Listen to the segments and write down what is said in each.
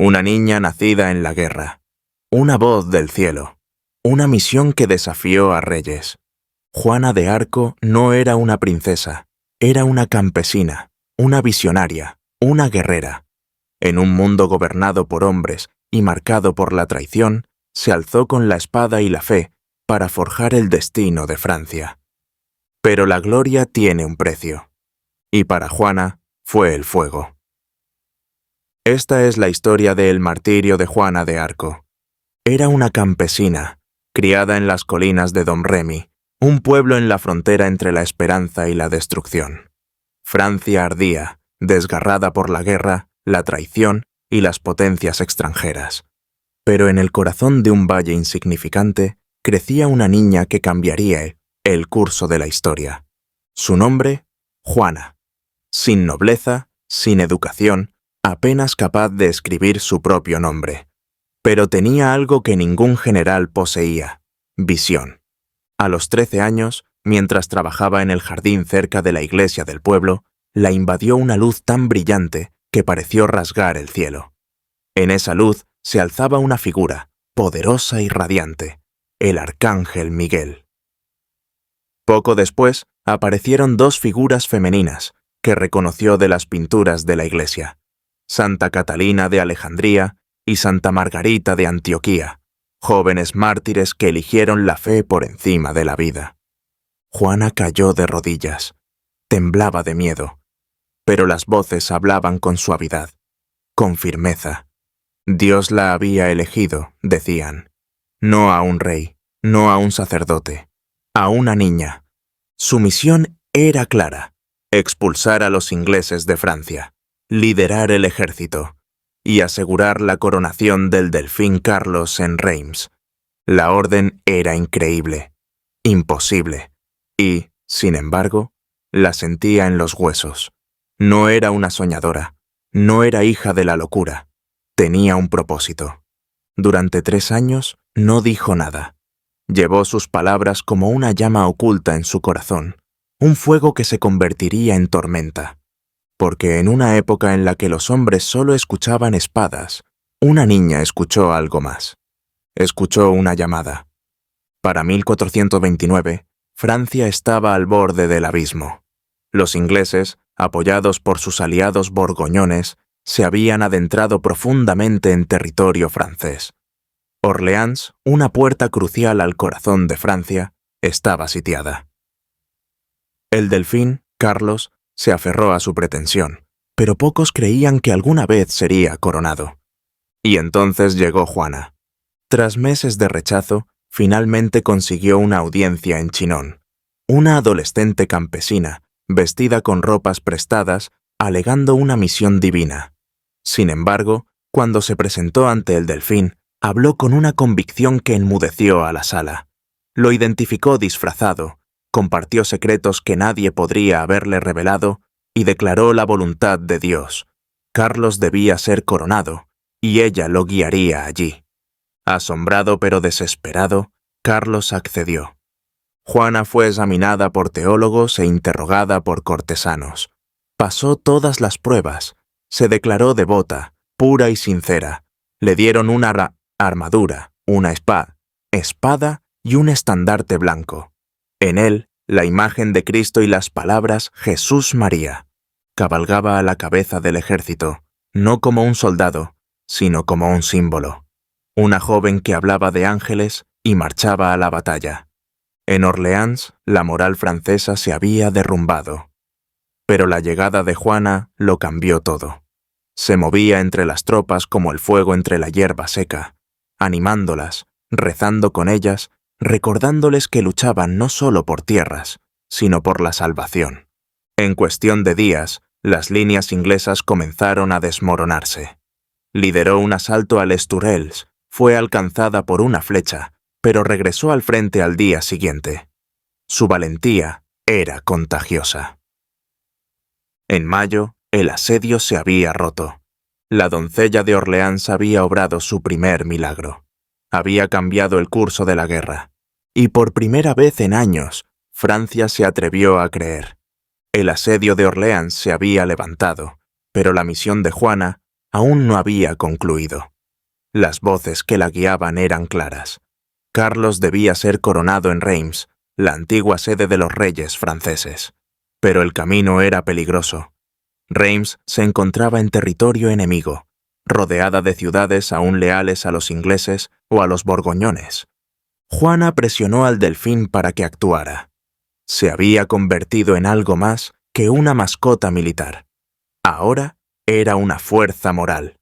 Una niña nacida en la guerra. Una voz del cielo. Una misión que desafió a reyes. Juana de Arco no era una princesa, era una campesina, una visionaria, una guerrera. En un mundo gobernado por hombres y marcado por la traición, se alzó con la espada y la fe para forjar el destino de Francia. Pero la gloria tiene un precio, y para Juana fue el fuego. Esta es la historia del martirio de Juana de Arco. Era una campesina, criada en las colinas de Domremy, un pueblo en la frontera entre la esperanza y la destrucción. Francia ardía, desgarrada por la guerra, la traición y las potencias extranjeras. Pero en el corazón de un valle insignificante crecía una niña que cambiaría el curso de la historia. Su nombre, Juana. Sin nobleza, sin educación, apenas capaz de escribir su propio nombre. Pero tenía algo que ningún general poseía: visión. A los 13 años, mientras trabajaba en el jardín cerca de la iglesia del pueblo, la invadió una luz tan brillante que pareció rasgar el cielo. En esa luz se alzaba una figura, poderosa y radiante, el arcángel Miguel. Poco después, aparecieron dos figuras femeninas que reconoció de las pinturas de la iglesia: Santa Catalina de Alejandría y Santa Margarita de Antioquía, jóvenes mártires que eligieron la fe por encima de la vida. Juana cayó de rodillas. Temblaba de miedo, pero las voces hablaban con suavidad, con firmeza. Dios la había elegido, decían, no a un rey, no a un sacerdote, a una niña. Su misión era clara: expulsar a los ingleses de Francia, liderar el ejército y asegurar la coronación del delfín Carlos en Reims. La orden era increíble, imposible, y, sin embargo, la sentía en los huesos. No era una soñadora, no era hija de la locura, tenía un propósito. Durante 3 años no dijo nada. Llevó sus palabras como una llama oculta en su corazón, un fuego que se convertiría en tormenta. Porque en una época en la que los hombres solo escuchaban espadas, una niña escuchó algo más. Escuchó una llamada. Para 1429, Francia estaba al borde del abismo. Los ingleses, apoyados por sus aliados borgoñones, se habían adentrado profundamente en territorio francés. Orleans, una puerta crucial al corazón de Francia, estaba sitiada. El delfín, Carlos, se aferró a su pretensión, pero pocos creían que alguna vez sería coronado. Y entonces llegó Juana. Tras meses de rechazo, finalmente consiguió una audiencia en Chinon. Una adolescente campesina, vestida con ropas prestadas, alegando una misión divina. Sin embargo, cuando se presentó ante el delfín, habló con una convicción que enmudeció a la sala. Lo identificó disfrazado, compartió secretos que nadie podría haberle revelado y declaró la voluntad de Dios. Carlos debía ser coronado, y ella lo guiaría allí. Asombrado pero desesperado, Carlos accedió. Juana fue examinada por teólogos e interrogada por cortesanos. Pasó todas las pruebas, se declaró devota, pura y sincera. Le dieron una armadura, una espada y un estandarte blanco. En él, la imagen de Cristo y las palabras Jesús María. Cabalgaba a la cabeza del ejército, no como un soldado, sino como un símbolo. Una joven que hablaba de ángeles y marchaba a la batalla. En Orleans, la moral francesa se había derrumbado. Pero la llegada de Juana lo cambió todo. Se movía entre las tropas como el fuego entre la hierba seca, animándolas, rezando con ellas, recordándoles que luchaban no solo por tierras, sino por la salvación. En cuestión de días, las líneas inglesas comenzaron a desmoronarse. Lideró un asalto a Les Tourelles, fue alcanzada por una flecha, pero regresó al frente al día siguiente. Su valentía era contagiosa. En mayo, el asedio se había roto. La doncella de Orleans había obrado su primer milagro. Había cambiado el curso de la guerra. Y por primera vez en años, Francia se atrevió a creer. El asedio de Orleans se había levantado, pero la misión de Juana aún no había concluido. Las voces que la guiaban eran claras. Carlos debía ser coronado en Reims, la antigua sede de los reyes franceses. Pero el camino era peligroso. Reims se encontraba en territorio enemigo, rodeada de ciudades aún leales a los ingleses o a los borgoñones. Juana presionó al delfín para que actuara. Se había convertido en algo más que una mascota militar. Ahora era una fuerza moral.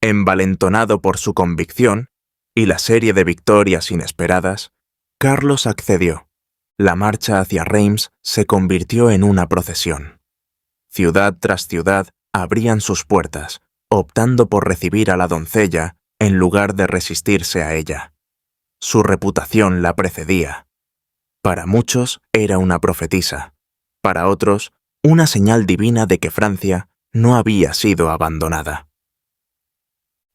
Envalentonado por su convicción y la serie de victorias inesperadas, Carlos accedió. La marcha hacia Reims se convirtió en una procesión. Ciudad tras ciudad abrían sus puertas, optando por recibir a la doncella en lugar de resistirse a ella. Su reputación la precedía. Para muchos era una profetisa, para otros una señal divina de que Francia no había sido abandonada.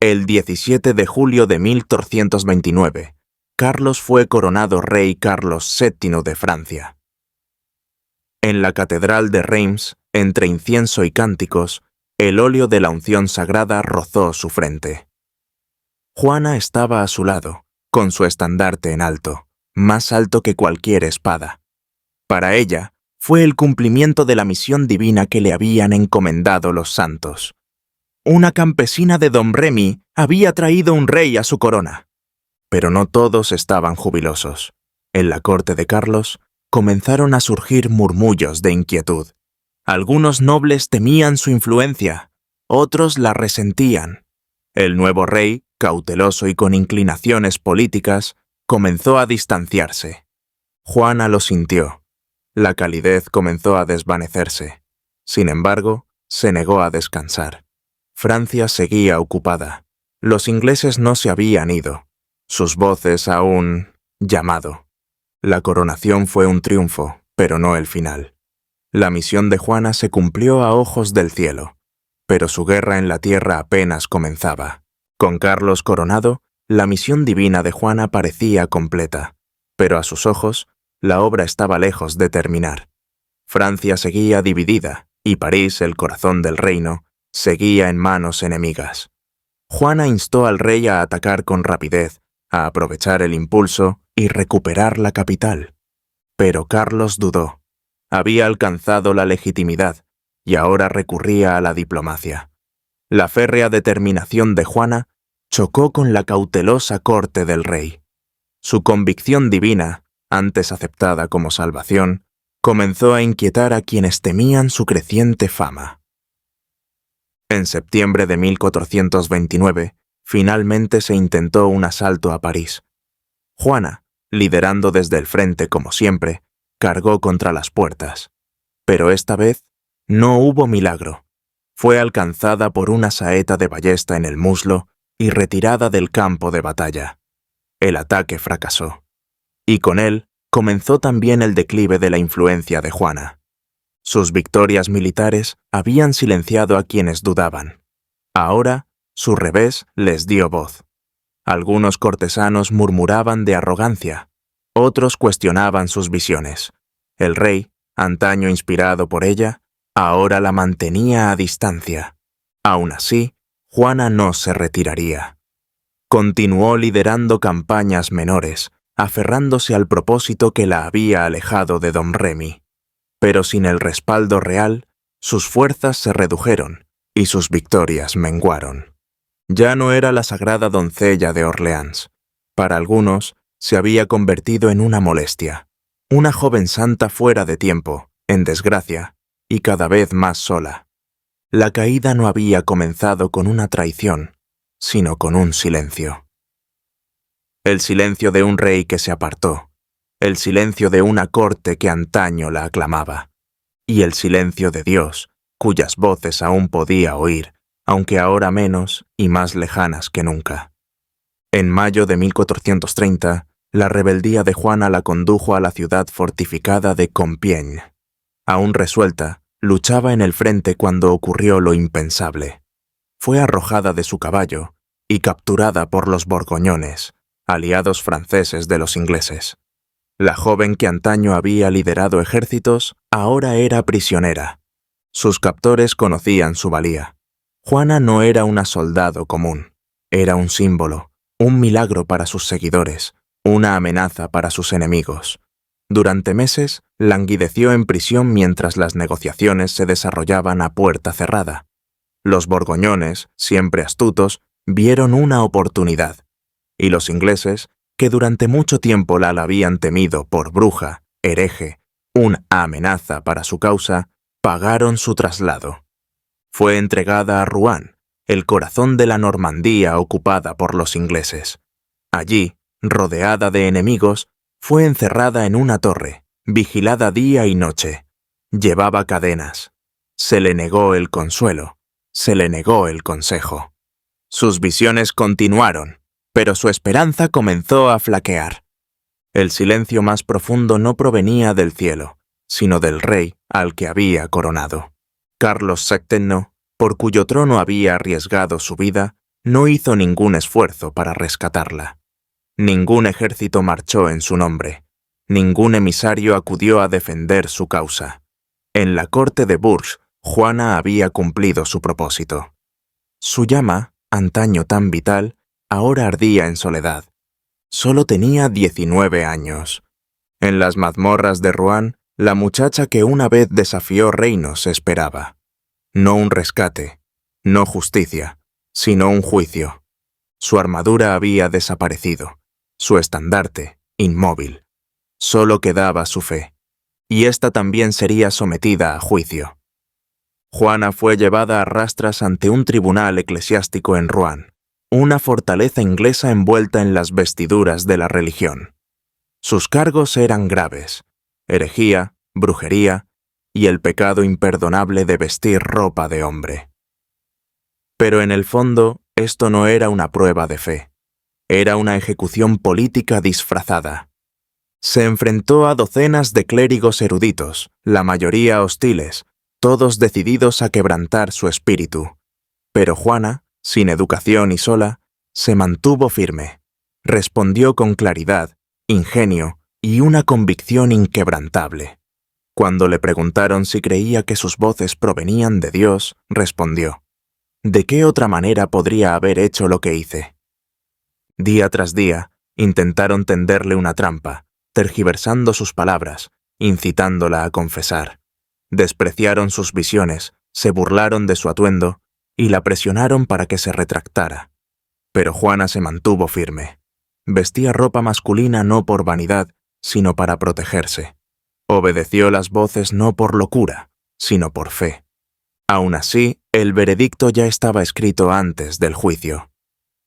El 17 de julio de 1429, Carlos fue coronado rey Carlos VII de Francia. En la catedral de Reims, entre incienso y cánticos, el óleo de la unción sagrada rozó su frente. Juana estaba a su lado, con su estandarte en alto, más alto que cualquier espada. Para ella, fue el cumplimiento de la misión divina que le habían encomendado los santos. Una campesina de Domremy había traído un rey a su corona. Pero no todos estaban jubilosos. En la corte de Carlos comenzaron a surgir murmullos de inquietud. Algunos nobles temían su influencia, otros la resentían. El nuevo rey, cauteloso y con inclinaciones políticas, comenzó a distanciarse. Juana lo sintió. La calidez comenzó a desvanecerse. Sin embargo, se negó a descansar. Francia seguía ocupada. Los ingleses no se habían ido. Sus voces aún llamado. La coronación fue un triunfo, pero no el final. La misión de Juana se cumplió a ojos del cielo, pero su guerra en la tierra apenas comenzaba. Con Carlos coronado, la misión divina de Juana parecía completa, pero a sus ojos, la obra estaba lejos de terminar. Francia seguía dividida, y París, el corazón del reino, seguía en manos enemigas. Juana instó al rey a atacar con rapidez, a aprovechar el impulso y recuperar la capital. Pero Carlos dudó. Había alcanzado la legitimidad y ahora recurría a la diplomacia. La férrea determinación de Juana chocó con la cautelosa corte del rey. Su convicción divina, antes aceptada como salvación, comenzó a inquietar a quienes temían su creciente fama. En septiembre de 1429, finalmente se intentó un asalto a París. Juana, liderando desde el frente como siempre, cargó contra las puertas. Pero esta vez no hubo milagro. Fue alcanzada por una saeta de ballesta en el muslo y retirada del campo de batalla. El ataque fracasó. Y con él comenzó también el declive de la influencia de Juana. Sus victorias militares habían silenciado a quienes dudaban. Ahora, su revés les dio voz. Algunos cortesanos murmuraban de arrogancia, otros cuestionaban sus visiones. El rey, antaño inspirado por ella, ahora la mantenía a distancia. Aún así, Juana no se retiraría. Continuó liderando campañas menores, aferrándose al propósito que la había alejado de Domremy. Pero sin el respaldo real, sus fuerzas se redujeron y sus victorias menguaron. Ya no era la sagrada doncella de Orleans. Para algunos, se había convertido en una molestia. Una joven santa fuera de tiempo, en desgracia, y cada vez más sola. La caída no había comenzado con una traición, sino con un silencio. El silencio de un rey que se apartó, el silencio de una corte que antaño la aclamaba, y el silencio de Dios, cuyas voces aún podía oír, aunque ahora menos y más lejanas que nunca. En mayo de 1430, la rebeldía de Juana la condujo a la ciudad fortificada de Compiègne. Aún resuelta, luchaba en el frente cuando ocurrió lo impensable. Fue arrojada de su caballo y capturada por los borgoñones, aliados franceses de los ingleses. La joven que antaño había liderado ejércitos ahora era prisionera. Sus captores conocían su valía. Juana no era una soldado común, era un símbolo, un milagro para sus seguidores, una amenaza para sus enemigos. Durante meses, languideció en prisión mientras las negociaciones se desarrollaban a puerta cerrada. Los borgoñones, siempre astutos, vieron una oportunidad, y los ingleses, que durante mucho tiempo la habían temido por bruja, hereje, una amenaza para su causa, pagaron su traslado. Fue entregada a Rouen, el corazón de la Normandía ocupada por los ingleses. Allí, rodeada de enemigos, fue encerrada en una torre, vigilada día y noche. Llevaba cadenas. Se le negó el consuelo, se le negó el consejo. Sus visiones continuaron, pero su esperanza comenzó a flaquear. El silencio más profundo no provenía del cielo, sino del rey al que había coronado. Carlos VII, por cuyo trono había arriesgado su vida, no hizo ningún esfuerzo para rescatarla. Ningún ejército marchó en su nombre. Ningún emisario acudió a defender su causa. En la corte de Bourges, Juana había cumplido su propósito. Su llama, antaño tan vital, ahora ardía en soledad. Solo tenía 19 años. En las mazmorras de Rouen, la muchacha que una vez desafió reinos esperaba. No un rescate, no justicia, sino un juicio. Su armadura había desaparecido, su estandarte, inmóvil. Solo quedaba su fe, y ésta también sería sometida a juicio. Juana fue llevada a rastras ante un tribunal eclesiástico en Rouen, una fortaleza inglesa envuelta en las vestiduras de la religión. Sus cargos eran graves: herejía, brujería y el pecado imperdonable de vestir ropa de hombre. Pero en el fondo, esto no era una prueba de fe. Era una ejecución política disfrazada. Se enfrentó a docenas de clérigos eruditos, la mayoría hostiles, todos decididos a quebrantar su espíritu. Pero Juana, sin educación y sola, se mantuvo firme. Respondió con claridad, ingenio y una convicción inquebrantable. Cuando le preguntaron si creía que sus voces provenían de Dios, respondió: ¿de qué otra manera podría haber hecho lo que hice? Día tras día, intentaron tenderle una trampa, tergiversando sus palabras, incitándola a confesar. Despreciaron sus visiones, se burlaron de su atuendo y la presionaron para que se retractara. Pero Juana se mantuvo firme. Vestía ropa masculina no por vanidad, sino para protegerse. Obedeció las voces no por locura, sino por fe. Aún así, el veredicto ya estaba escrito antes del juicio.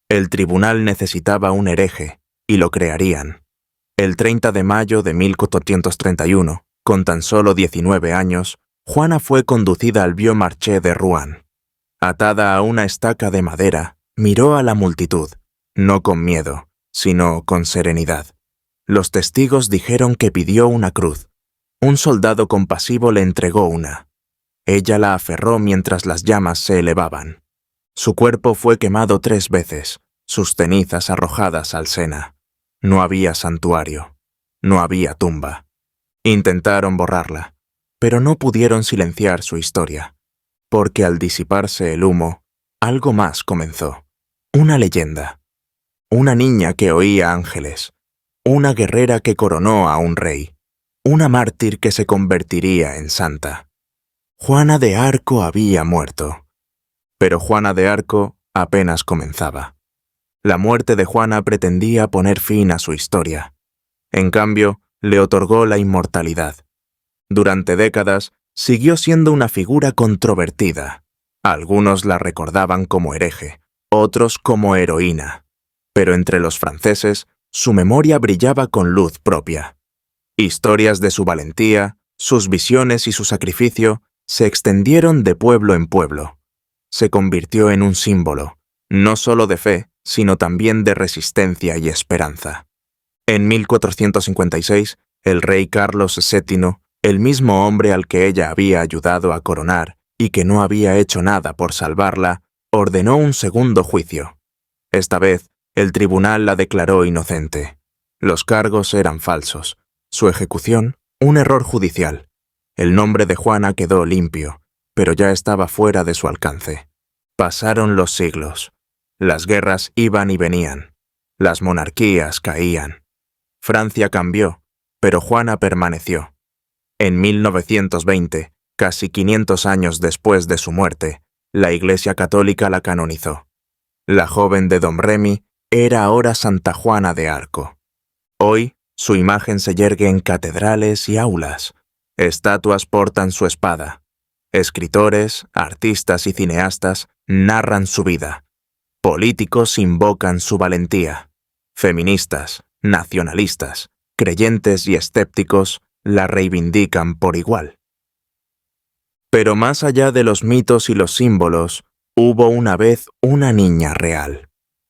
El tribunal necesitaba un hereje, y lo crearían. El 30 de mayo de 1431, con tan solo 19 años, Juana fue conducida al Vieux Marché de Rouen. Atada a una estaca de madera, miró a la multitud, no con miedo, sino con serenidad. Los testigos dijeron que pidió una cruz. Un soldado compasivo le entregó una. Ella la aferró mientras las llamas se elevaban. Su cuerpo fue quemado 3 veces, sus cenizas arrojadas al Sena. No había santuario, no había tumba. Intentaron borrarla, pero no pudieron silenciar su historia, porque al disiparse el humo, algo más comenzó. Una leyenda. Una niña que oía ángeles, una guerrera que coronó a un rey, una mártir que se convertiría en santa. Juana de Arco había muerto, pero Juana de Arco apenas comenzaba. La muerte de Juana pretendía poner fin a su historia. En cambio, le otorgó la inmortalidad. Durante décadas, siguió siendo una figura controvertida. Algunos la recordaban como hereje, otros como heroína. Pero entre los franceses, su memoria brillaba con luz propia. Historias de su valentía, sus visiones y su sacrificio se extendieron de pueblo en pueblo. Se convirtió en un símbolo, no solo de fe, sino también de resistencia y esperanza. En 1456, el rey Carlos VII, el mismo hombre al que ella había ayudado a coronar y que no había hecho nada por salvarla, ordenó un segundo juicio. Esta vez, el tribunal la declaró inocente. Los cargos eran falsos. Su ejecución, un error judicial. El nombre de Juana quedó limpio, pero ya estaba fuera de su alcance. Pasaron los siglos. Las guerras iban y venían. Las monarquías caían. Francia cambió, pero Juana permaneció. En 1920, casi 500 años después de su muerte, la Iglesia Católica la canonizó. La joven de Domremy era ahora Santa Juana de Arco. Hoy, su imagen se yergue en catedrales y aulas. Estatuas portan su espada. Escritores, artistas y cineastas narran su vida. Políticos invocan su valentía. Feministas, nacionalistas, creyentes y escépticos la reivindican por igual. Pero más allá de los mitos y los símbolos, hubo una vez una niña real,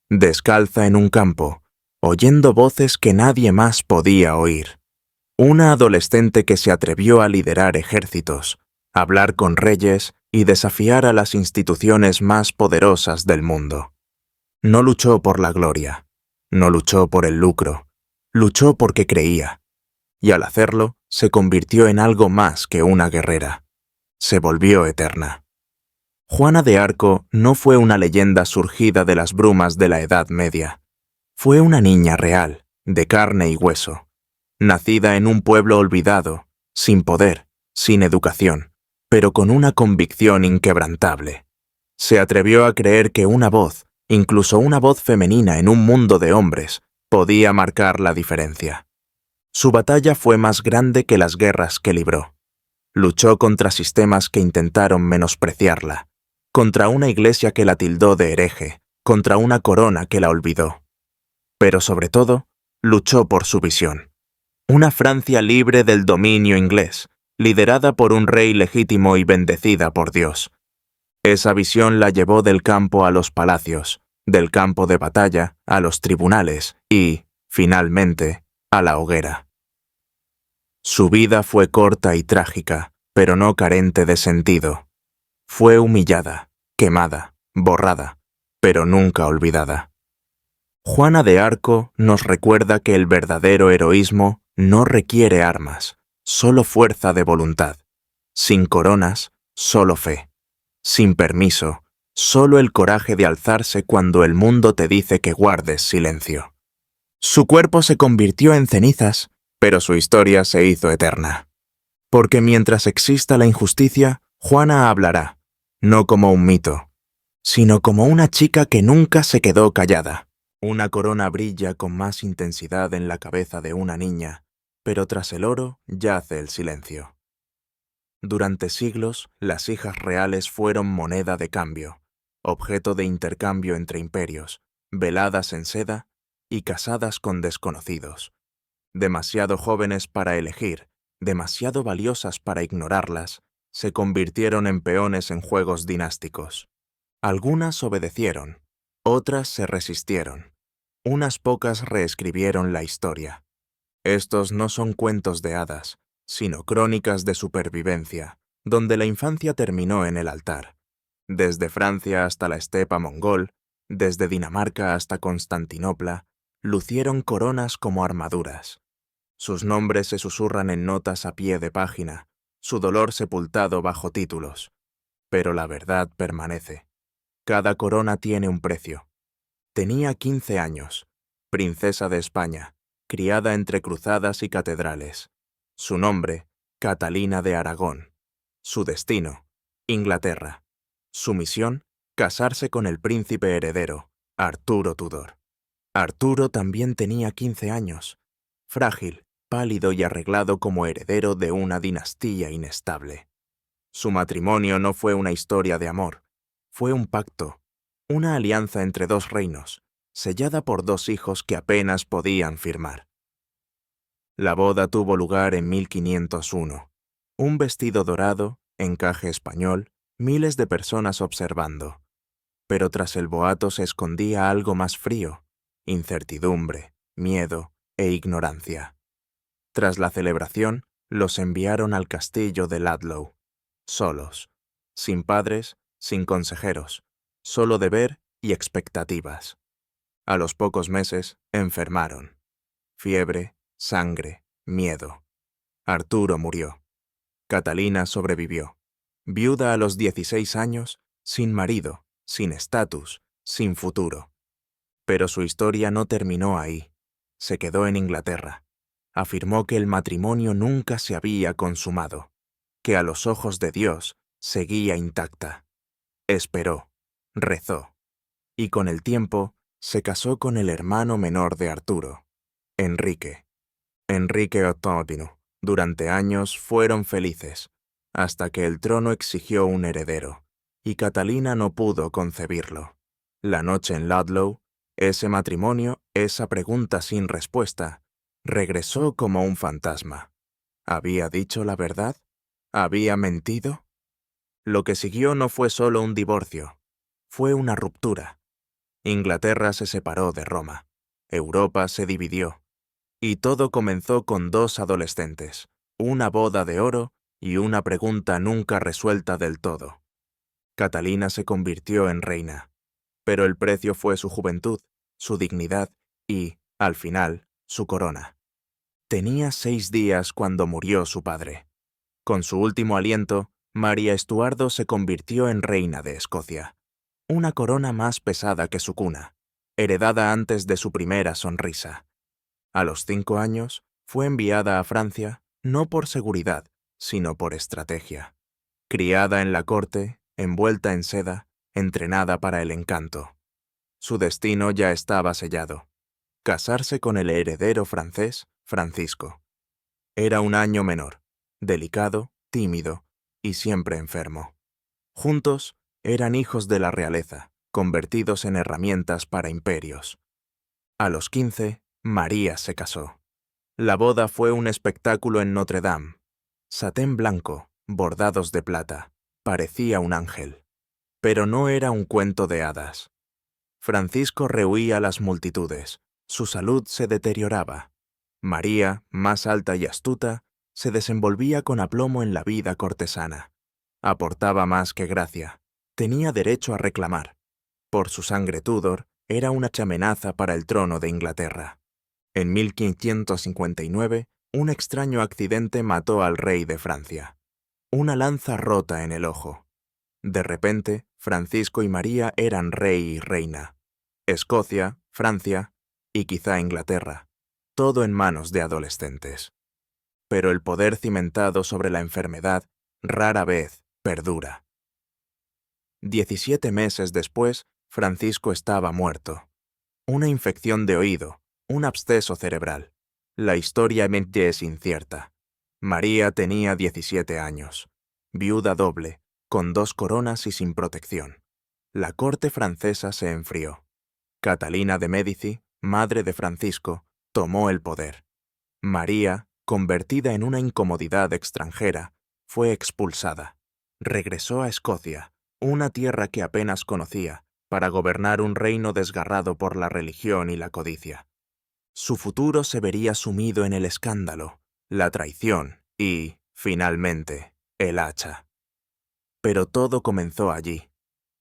descalza en un campo, oyendo voces que nadie más podía oír. Una adolescente que se atrevió a liderar ejércitos, hablar con reyes y desafiar a las instituciones más poderosas del mundo. No luchó por la gloria, no luchó por el lucro, luchó porque creía, y al hacerlo se convirtió en algo más que una guerrera. Se volvió eterna. Juana de Arco no fue una leyenda surgida de las brumas de la Edad Media. Fue una niña real, de carne y hueso, nacida en un pueblo olvidado, sin poder, sin educación, pero con una convicción inquebrantable. Se atrevió a creer que una voz, incluso una voz femenina en un mundo de hombres, podía marcar la diferencia. Su batalla fue más grande que las guerras que libró. Luchó contra sistemas que intentaron menospreciarla, contra una iglesia que la tildó de hereje, contra una corona que la olvidó. Pero sobre todo, luchó por su visión. Una Francia libre del dominio inglés, liderada por un rey legítimo y bendecida por Dios. Esa visión la llevó del campo a los palacios, del campo de batalla a los tribunales y, finalmente, a la hoguera. Su vida fue corta y trágica, pero no carente de sentido. Fue humillada, quemada, borrada, pero nunca olvidada. Juana de Arco nos recuerda que el verdadero heroísmo no requiere armas, solo fuerza de voluntad. Sin coronas, solo fe. Sin permiso, solo el coraje de alzarse cuando el mundo te dice que guardes silencio. Su cuerpo se convirtió en cenizas, pero su historia se hizo eterna. Porque mientras exista la injusticia, Juana hablará, no como un mito, sino como una chica que nunca se quedó callada. Una corona brilla con más intensidad en la cabeza de una niña, pero tras el oro yace el silencio. Durante siglos, las hijas reales fueron moneda de cambio, objeto de intercambio entre imperios, veladas en seda y casadas con desconocidos. Demasiado jóvenes para elegir, demasiado valiosas para ignorarlas, se convirtieron en peones en juegos dinásticos. Algunas obedecieron, otras se resistieron. Unas pocas reescribieron la historia. Estos no son cuentos de hadas, sino crónicas de supervivencia, donde la infancia terminó en el altar. Desde Francia hasta la estepa mongol, desde Dinamarca hasta Constantinopla, lucieron coronas como armaduras. Sus nombres se susurran en notas a pie de página, su dolor sepultado bajo títulos. Pero la verdad permanece. Cada corona tiene un precio. Tenía 15 años, princesa de España, criada entre cruzadas y catedrales. Su nombre, Catalina de Aragón. Su destino, Inglaterra. Su misión, casarse con el príncipe heredero, Arturo Tudor. Arturo también tenía 15 años, frágil, pálido y arreglado como heredero de una dinastía inestable. Su matrimonio no fue una historia de amor, fue un pacto, una alianza entre dos reinos, sellada por dos hijos que apenas podían firmar. La boda tuvo lugar en 1501. Un vestido dorado, encaje español, miles de personas observando. Pero tras el boato se escondía algo más frío, incertidumbre, miedo e ignorancia. Tras la celebración, los enviaron al castillo de Ludlow, solos, sin padres, sin consejeros, solo deber y expectativas. A los pocos meses, enfermaron. Fiebre, sangre, miedo. Arturo murió. Catalina sobrevivió. Viuda a los 16 años, sin marido, sin estatus, sin futuro. Pero su historia no terminó ahí. Se quedó en Inglaterra. Afirmó que el matrimonio nunca se había consumado, que a los ojos de Dios seguía intacta. Esperó, rezó, y con el tiempo se casó con el hermano menor de Arturo, Enrique. Enrique VIII. Durante años fueron felices, hasta que el trono exigió un heredero, y Catalina no pudo concebirlo. La noche en Ludlow, ese matrimonio, esa pregunta sin respuesta, regresó como un fantasma. ¿Había dicho la verdad? ¿Había mentido? Lo que siguió no fue solo un divorcio, fue una ruptura. Inglaterra se separó de Roma, Europa se dividió, y todo comenzó con dos adolescentes, una boda de oro y una pregunta nunca resuelta del todo. Catalina se convirtió en reina, pero el precio fue su juventud, su dignidad y, al final, su corona. Tenía 6 días cuando murió su padre. Con su último aliento, María Estuardo se convirtió en reina de Escocia. Una corona más pesada que su cuna, heredada antes de su primera sonrisa. A los 5 años, fue enviada a Francia, no por seguridad, sino por estrategia. Criada en la corte, envuelta en seda, entrenada para el encanto. Su destino ya estaba sellado. Casarse con el heredero francés, Francisco. Era un año menor, delicado, tímido y siempre enfermo. Juntos, eran hijos de la realeza, convertidos en herramientas para imperios. A los 15, María se casó. La boda fue un espectáculo en Notre Dame. Satén blanco, bordados de plata. Parecía un ángel. Pero no era un cuento de hadas. Francisco rehuía las multitudes. Su salud se deterioraba. María, más alta y astuta, se desenvolvía con aplomo en la vida cortesana. Aportaba más que gracia. Tenía derecho a reclamar. Por su sangre Tudor, era una amenaza para el trono de Inglaterra. En 1559, un extraño accidente mató al rey de Francia. Una lanza rota en el ojo. De repente, Francisco y María eran rey y reina. Escocia, Francia y quizá Inglaterra. Todo en manos de adolescentes. Pero el poder cimentado sobre la enfermedad rara vez perdura. 17 meses después, Francisco estaba muerto. Una infección de oído, un absceso cerebral. La historia es incierta. María tenía 17 años, viuda doble, con 2 coronas y sin protección. La corte francesa se enfrió. Catalina de Médici, madre de Francisco, tomó el poder. María, convertida en una incomodidad extranjera, fue expulsada. Regresó a Escocia, una tierra que apenas conocía, para gobernar un reino desgarrado por la religión y la codicia. Su futuro se vería sumido en el escándalo, la traición y, finalmente, el hacha. Pero todo comenzó allí.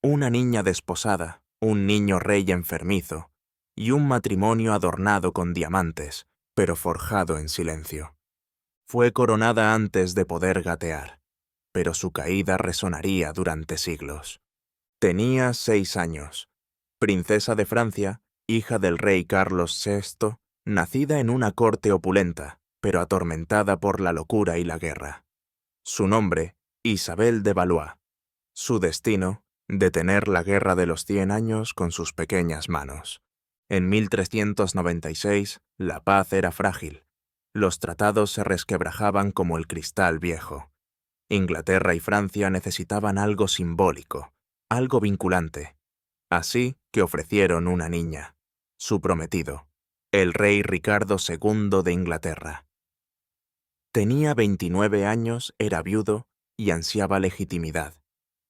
Una niña desposada, un niño rey enfermizo, y un matrimonio adornado con diamantes, pero forjado en silencio. Fue coronada antes de poder gatear, pero su caída resonaría durante siglos. Tenía 6 años. Princesa de Francia, hija del rey Carlos VI, nacida en una corte opulenta, pero atormentada por la locura y la guerra. Su nombre, Isabel de Valois. Su destino, detener la guerra de los 100 años con sus pequeñas manos. En 1396, la paz era frágil. Los tratados se resquebrajaban como el cristal viejo. Inglaterra y Francia necesitaban algo simbólico, algo vinculante. Así que ofrecieron una niña, su prometido, el rey Ricardo II de Inglaterra. Tenía 29 años, era viudo y ansiaba legitimidad.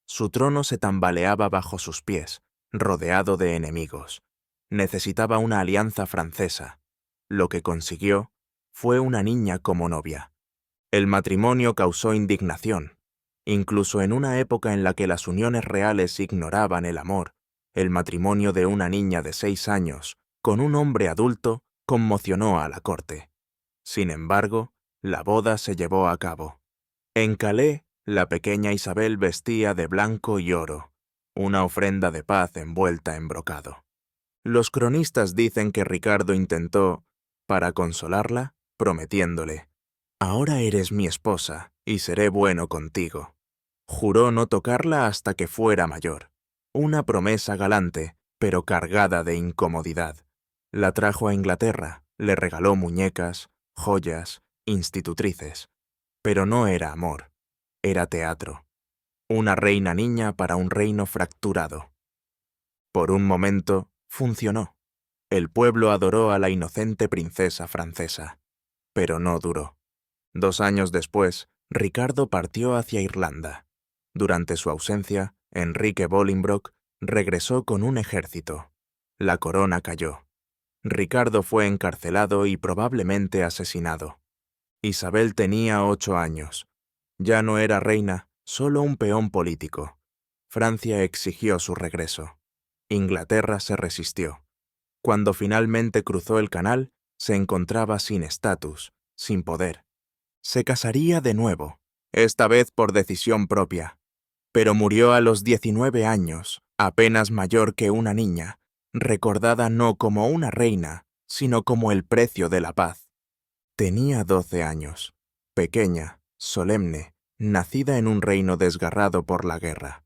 Su trono se tambaleaba bajo sus pies, rodeado de enemigos. Necesitaba una alianza francesa. Lo que consiguió fue una niña como novia. El matrimonio causó indignación. Incluso en una época en la que las uniones reales ignoraban el amor, el matrimonio de una niña de 6 años con un hombre adulto conmocionó a la corte. Sin embargo, la boda se llevó a cabo. En Calais, la pequeña Isabel vestía de blanco y oro. una ofrenda de paz envuelta en brocado. Los cronistas dicen que Ricardo intentó, para consolarla, prometiéndole: «Ahora eres mi esposa y seré bueno contigo». Juró no tocarla hasta que fuera mayor. Una promesa galante, pero cargada de incomodidad. La trajo a Inglaterra, le regaló muñecas, joyas, institutrices. Pero no era amor, era teatro. Una reina niña para un reino fracturado. Por un momento, funcionó. El pueblo adoró a la inocente princesa francesa. Pero no duró. 2 años después, Ricardo partió hacia Irlanda. Durante su ausencia, Enrique Bolingbroke regresó con un ejército. La corona cayó. Ricardo fue encarcelado y probablemente asesinado. Isabel tenía 8 años. Ya no era reina, solo un peón político. Francia exigió su regreso. Inglaterra se resistió. Cuando finalmente cruzó el canal, se encontraba sin estatus, sin poder. Se casaría de nuevo, esta vez por decisión propia. Pero murió a los 19 años, apenas mayor que una niña, recordada no como una reina, sino como el precio de la paz. Tenía 12 años, pequeña, solemne, nacida en un reino desgarrado por la guerra.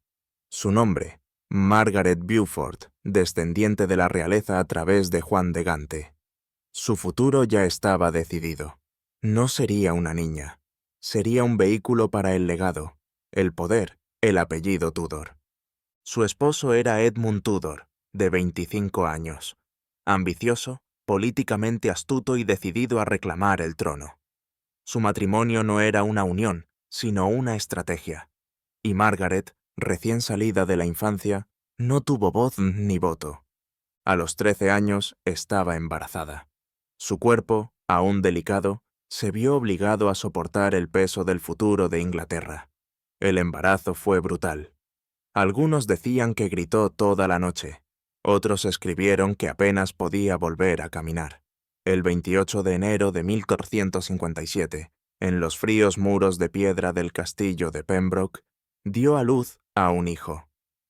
Su nombre, Margaret Beaufort, descendiente de la realeza a través de Juan de Gante. Su futuro ya estaba decidido. No sería una niña, sería un vehículo para el legado, el poder, el apellido Tudor. Su esposo era Edmund Tudor, de 25 años, ambicioso, políticamente astuto y decidido a reclamar el trono. Su matrimonio no era una unión, sino una estrategia. Y Margaret, recién salida de la infancia, no tuvo voz ni voto. A los 13 años estaba embarazada. Su cuerpo, aún delicado, se vio obligado a soportar el peso del futuro de Inglaterra. El embarazo fue brutal. Algunos decían que gritó toda la noche. Otros escribieron que apenas podía volver a caminar. El 28 de enero de 1457, en los fríos muros de piedra del castillo de Pembroke, dio a luz a un hijo,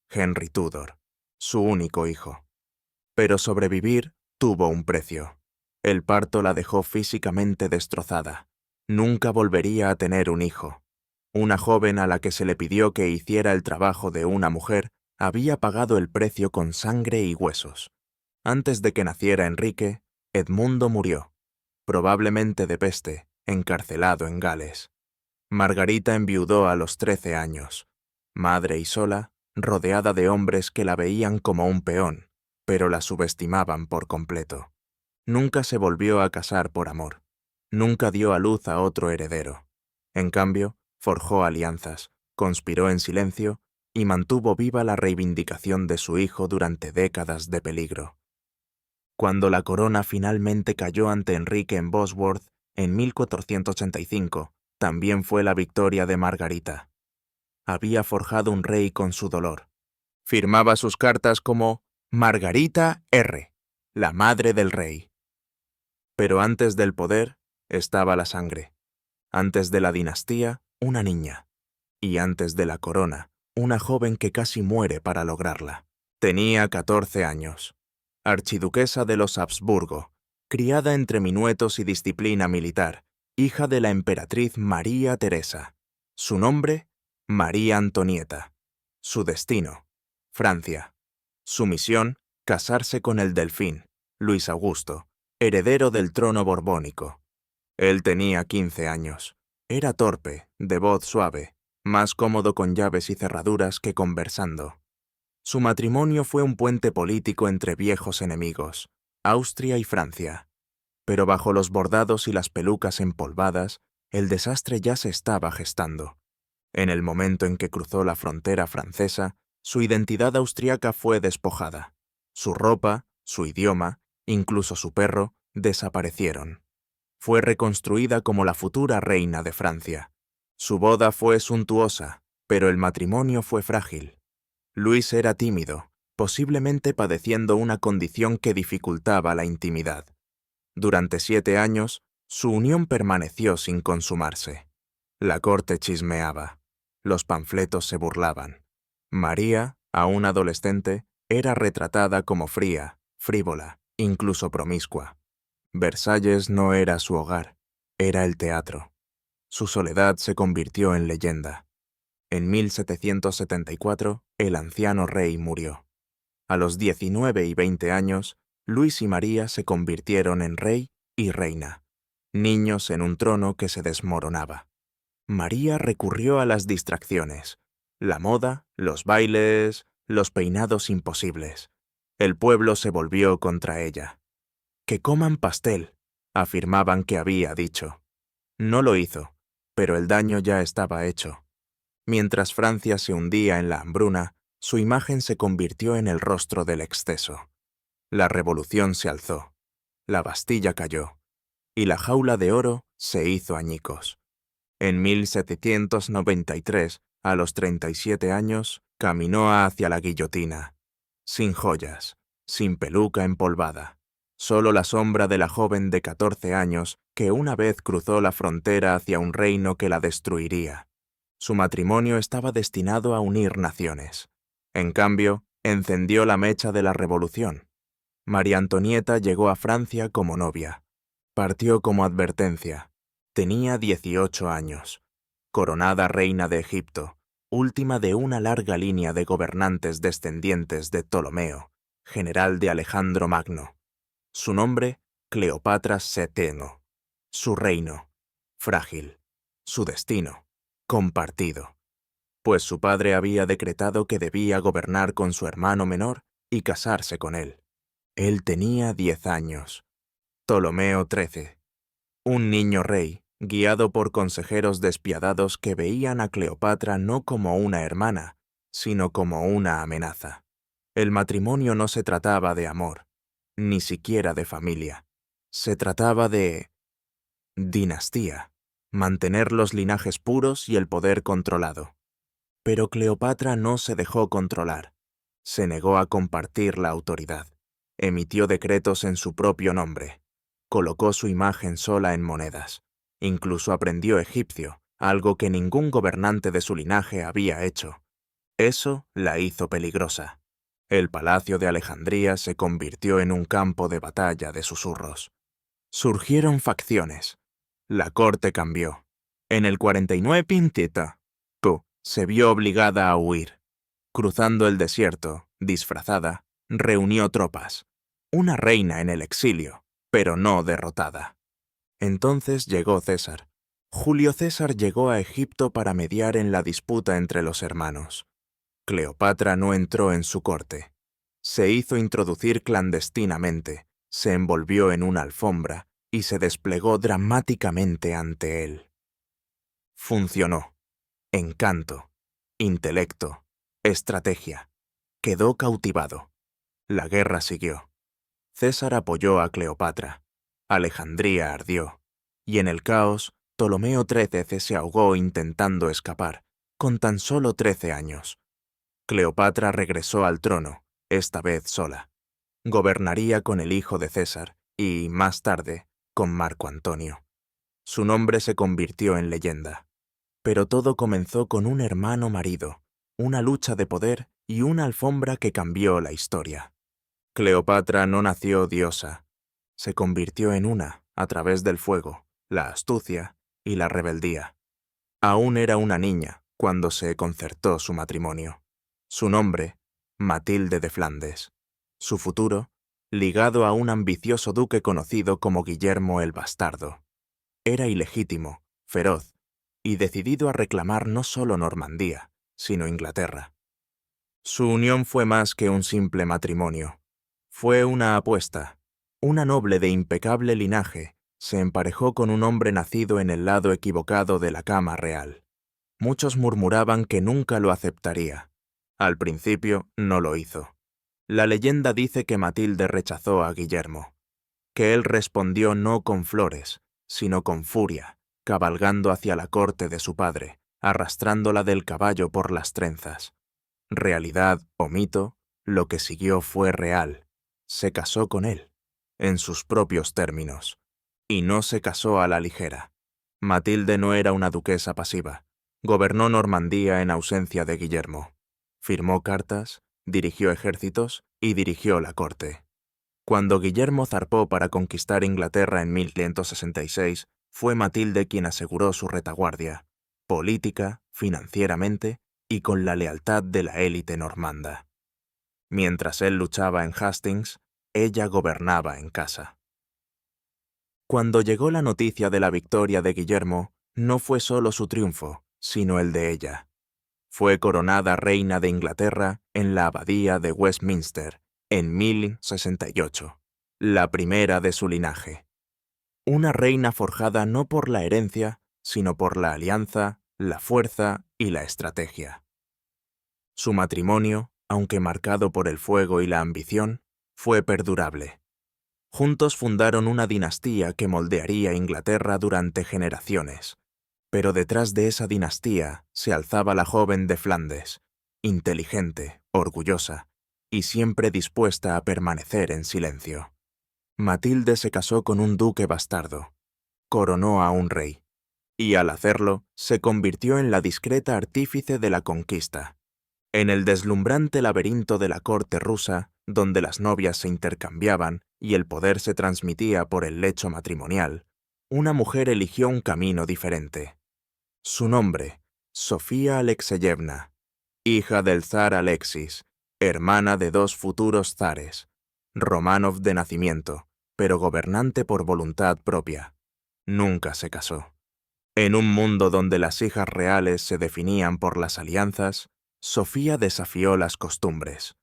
Henry Tudor, su único hijo. Pero sobrevivir tuvo un precio. El parto la dejó físicamente destrozada. Nunca volvería a tener un hijo. Una joven a la que se le pidió que hiciera el trabajo de una mujer había pagado el precio con sangre y huesos. Antes de que naciera Enrique, Edmundo murió, probablemente de peste, encarcelado en Gales. Margarita enviudó a los 13 años, madre y sola, rodeada de hombres que la veían como un peón, pero la subestimaban por completo. Nunca se volvió a casar por amor. Nunca dio a luz a otro heredero. En cambio, forjó alianzas, conspiró en silencio y mantuvo viva la reivindicación de su hijo durante décadas de peligro. Cuando la corona finalmente cayó ante Enrique en Bosworth en 1485, también fue la victoria de Margarita. Había forjado un rey con su dolor. Firmaba sus cartas como Margarita R., la madre del rey. Pero antes del poder estaba la sangre. Antes de la dinastía, una niña. Y antes de la corona, una joven que casi muere para lograrla. Tenía 14 años. Archiduquesa de los Habsburgo, criada entre minuetos y disciplina militar, hija de la emperatriz María Teresa. Su nombre, María Antonieta. Su destino, Francia. Su misión, casarse con el delfín, Luis Augusto, heredero del trono borbónico. Él tenía 15 años. Era torpe, de voz suave, más cómodo con llaves y cerraduras que conversando. Su matrimonio fue un puente político entre viejos enemigos, Austria y Francia. Pero bajo los bordados y las pelucas empolvadas, el desastre ya se estaba gestando. En el momento en que cruzó la frontera francesa, su identidad austriaca fue despojada. Su ropa, su idioma, incluso su perro, desaparecieron. Fue reconstruida como la futura reina de Francia. Su boda fue suntuosa, pero el matrimonio fue frágil. Luis era tímido, posiblemente padeciendo una condición que dificultaba la intimidad. Durante 7 años, su unión permaneció sin consumarse. La corte chismeaba. Los panfletos se burlaban. María, Aún adolescente, era retratada como fría, frívola, incluso promiscua. Versalles no era su hogar, era el teatro. Su soledad se convirtió en leyenda. En 1774, el anciano rey murió. A los 19 y 20 años, Luis y María se convirtieron en rey y reina, niños en un trono que se desmoronaba. María recurrió a las distracciones, la moda, los bailes, los peinados imposibles. El pueblo se volvió contra ella. «Que coman pastel», afirmaban que había dicho. No lo hizo, pero el daño ya estaba hecho. Mientras Francia se hundía en la hambruna, su imagen se convirtió en el rostro del exceso. La revolución se alzó, la Bastilla cayó, y la jaula de oro se hizo añicos. En 1793, a los 37 años, caminó hacia la guillotina, sin joyas, sin peluca empolvada, solo la sombra de la joven de 14 años que una vez cruzó la frontera hacia un reino que la destruiría. Su matrimonio estaba destinado a unir naciones. En cambio, encendió la mecha de la revolución. María Antonieta llegó a Francia como novia. Partió como advertencia. Tenía 18 años. Coronada reina de Egipto, última de una larga línea de gobernantes descendientes de Ptolomeo, general de Alejandro Magno. Su nombre, Cleopatra VII. Su reino, frágil. Su destino, compartido. Pues su padre había decretado que debía gobernar con su hermano menor y casarse con él. Él tenía 10 años. Ptolomeo XIII. Un niño rey, guiado por consejeros despiadados que veían a Cleopatra no como una hermana, sino como una amenaza. El matrimonio no se trataba de amor, ni siquiera de familia. Se trataba de dinastía, mantener los linajes puros y el poder controlado. Pero Cleopatra no se dejó controlar. Se negó a compartir la autoridad. Emitió decretos en su propio nombre. Colocó su imagen sola en monedas. Incluso aprendió egipcio, algo que ningún gobernante de su linaje había hecho. Eso la hizo peligrosa. El palacio de Alejandría se convirtió en un campo de batalla de susurros. Surgieron facciones. La corte cambió. En el 49 Pintita, se vio obligada a huir. Cruzando el desierto, disfrazada, reunió tropas. Una reina en el exilio, pero no derrotada. Entonces llegó César. Julio César llegó a Egipto para mediar en la disputa entre los hermanos. Cleopatra no entró en su corte. Se hizo introducir clandestinamente, se envolvió en una alfombra y se desplegó dramáticamente ante él. Funcionó. Encanto, intelecto, estrategia. Quedó cautivado. La guerra siguió. César apoyó a Cleopatra. Alejandría ardió. Y en el caos, Ptolomeo XIII se ahogó intentando escapar, con tan solo 13 años. Cleopatra regresó al trono, esta vez sola. Gobernaría con el hijo de César y, más tarde, con Marco Antonio. Su nombre se convirtió en leyenda. Pero todo comenzó con un hermano marido, una lucha de poder y una alfombra que cambió la historia. Cleopatra no nació diosa. Se convirtió en una a través del fuego, la astucia y la rebeldía. Aún era una niña cuando se concertó su matrimonio. Su nombre, Matilde de Flandes. Su futuro, ligado a un ambicioso duque conocido como Guillermo el Bastardo. Era ilegítimo, feroz, y decidido a reclamar no solo Normandía, sino Inglaterra. Su unión fue más que un simple matrimonio. Fue una apuesta. Una noble de impecable linaje se emparejó con un hombre nacido en el lado equivocado de la cama real. Muchos murmuraban que nunca lo aceptaría. Al principio no lo hizo. La leyenda dice que Matilde rechazó a Guillermo, que él respondió no con flores, sino con furia, cabalgando hacia la corte de su padre, arrastrándola del caballo por las trenzas. Realidad o mito, lo que siguió fue real. Se casó con él, en sus propios términos. Y no se casó a la ligera. Matilde no era una duquesa pasiva. Gobernó Normandía en ausencia de Guillermo. Firmó cartas, dirigió ejércitos y dirigió la corte. Cuando Guillermo zarpó para conquistar Inglaterra en 1566, fue Matilde quien aseguró su retaguardia, política, financieramente y con la lealtad de la élite normanda. Mientras él luchaba en Hastings, ella gobernaba en casa. Cuando llegó la noticia de la victoria de Guillermo, no fue solo su triunfo, sino el de ella. Fue coronada reina de Inglaterra en la abadía de Westminster en 1068, la primera de su linaje. Una reina forjada no por la herencia, sino por la alianza, la fuerza y la estrategia. Su matrimonio, aunque marcado por el fuego y la ambición, fue perdurable. Juntos fundaron una dinastía que moldearía Inglaterra durante generaciones. Pero detrás de esa dinastía se alzaba la joven de Flandes, inteligente, orgullosa y siempre dispuesta a permanecer en silencio. Matilde se casó con un duque bastardo, coronó a un rey, y al hacerlo se convirtió en la discreta artífice de la conquista. En el deslumbrante laberinto de la corte rusa, donde las novias se intercambiaban y el poder se transmitía por el lecho matrimonial, una mujer eligió un camino diferente. Su nombre, Sofía Alexeyevna, hija del zar Alexis, hermana de dos futuros zares, Románov de nacimiento, pero gobernante por voluntad propia. Nunca se casó. En un mundo donde las hijas reales se definían por las alianzas, Sofía desafió las costumbres.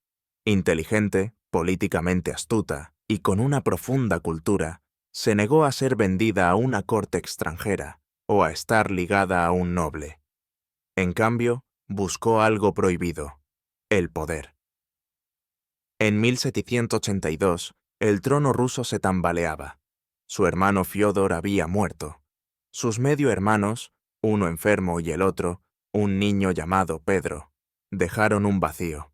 Inteligente, políticamente astuta y con una profunda cultura, se negó a ser vendida a una corte extranjera o a estar ligada a un noble. En cambio, buscó algo prohibido: el poder. En 1782, el trono ruso se tambaleaba. Su hermano Fiódor había muerto. Sus medio hermanos, uno enfermo y el otro, un niño llamado Pedro, dejaron un vacío.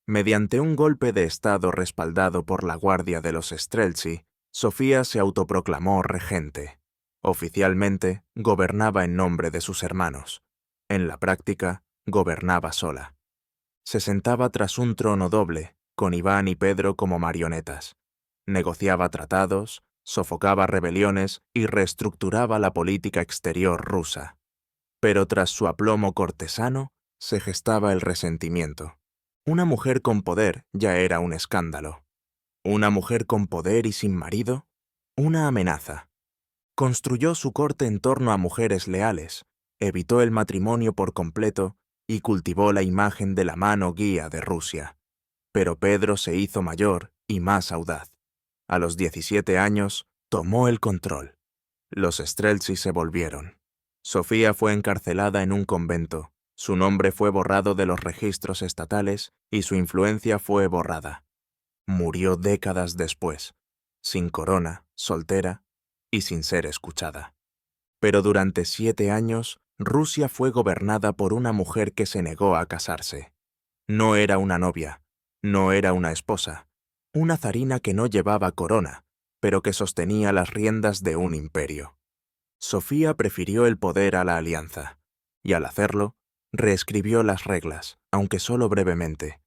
Mediante un golpe de estado respaldado por la guardia de los Streltsy, Sofía se autoproclamó regente. Oficialmente, gobernaba en nombre de sus hermanos. En la práctica, gobernaba sola. Se sentaba tras un trono doble, con Iván y Pedro como marionetas. Negociaba tratados, sofocaba rebeliones y reestructuraba la política exterior rusa. Pero tras su aplomo cortesano, se gestaba el resentimiento. Una mujer con poder ya era un escándalo. Una mujer con poder y sin marido, una amenaza. Construyó su corte en torno a mujeres leales, evitó el matrimonio por completo y cultivó la imagen de la mano guía de Rusia. Pero Pedro se hizo mayor y más audaz. A los 17 años, tomó el control. Los Streltsy se volvieron. Sofía fue encarcelada en un convento, su nombre fue borrado de los registros estatales y su influencia fue borrada. Murió décadas después, sin corona, soltera y sin ser escuchada. Pero durante 7 años, Rusia fue gobernada por una mujer que se negó a casarse. No era una novia, no era una esposa, una zarina que no llevaba corona, pero que sostenía las riendas de un imperio. Sofía prefirió el poder a la alianza, y al hacerlo, reescribió las reglas, aunque solo brevemente.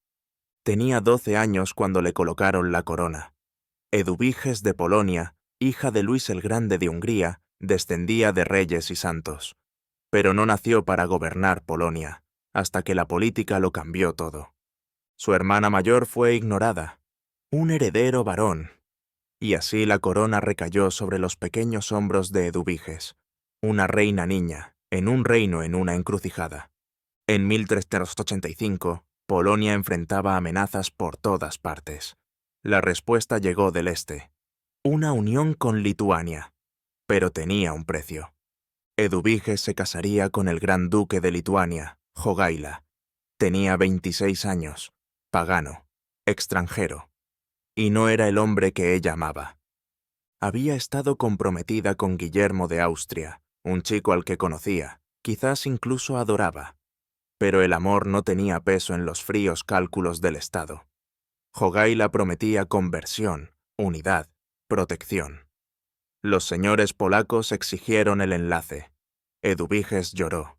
Tenía 12 años cuando le colocaron la corona. Eduviges de Polonia, hija de Luis el Grande de Hungría, descendía de reyes y santos. Pero no nació para gobernar Polonia, hasta que la política lo cambió todo. Su hermana mayor fue ignorada. Un heredero varón. Y así la corona recayó sobre los pequeños hombros de Eduviges, una reina niña, en un reino en una encrucijada. En 1385, Polonia enfrentaba amenazas por todas partes. La respuesta llegó del este. Una unión con Lituania. Pero tenía un precio. Eduviges se casaría con el gran duque de Lituania, Jogaila. Tenía 26 años, pagano, extranjero. Y no era el hombre que ella amaba. Había estado comprometida con Guillermo de Austria, un chico al que conocía, quizás incluso adoraba. Pero el amor no tenía peso en los fríos cálculos del Estado. Jogaila prometía conversión, unidad, protección. Los señores polacos exigieron el enlace. Eduviges lloró.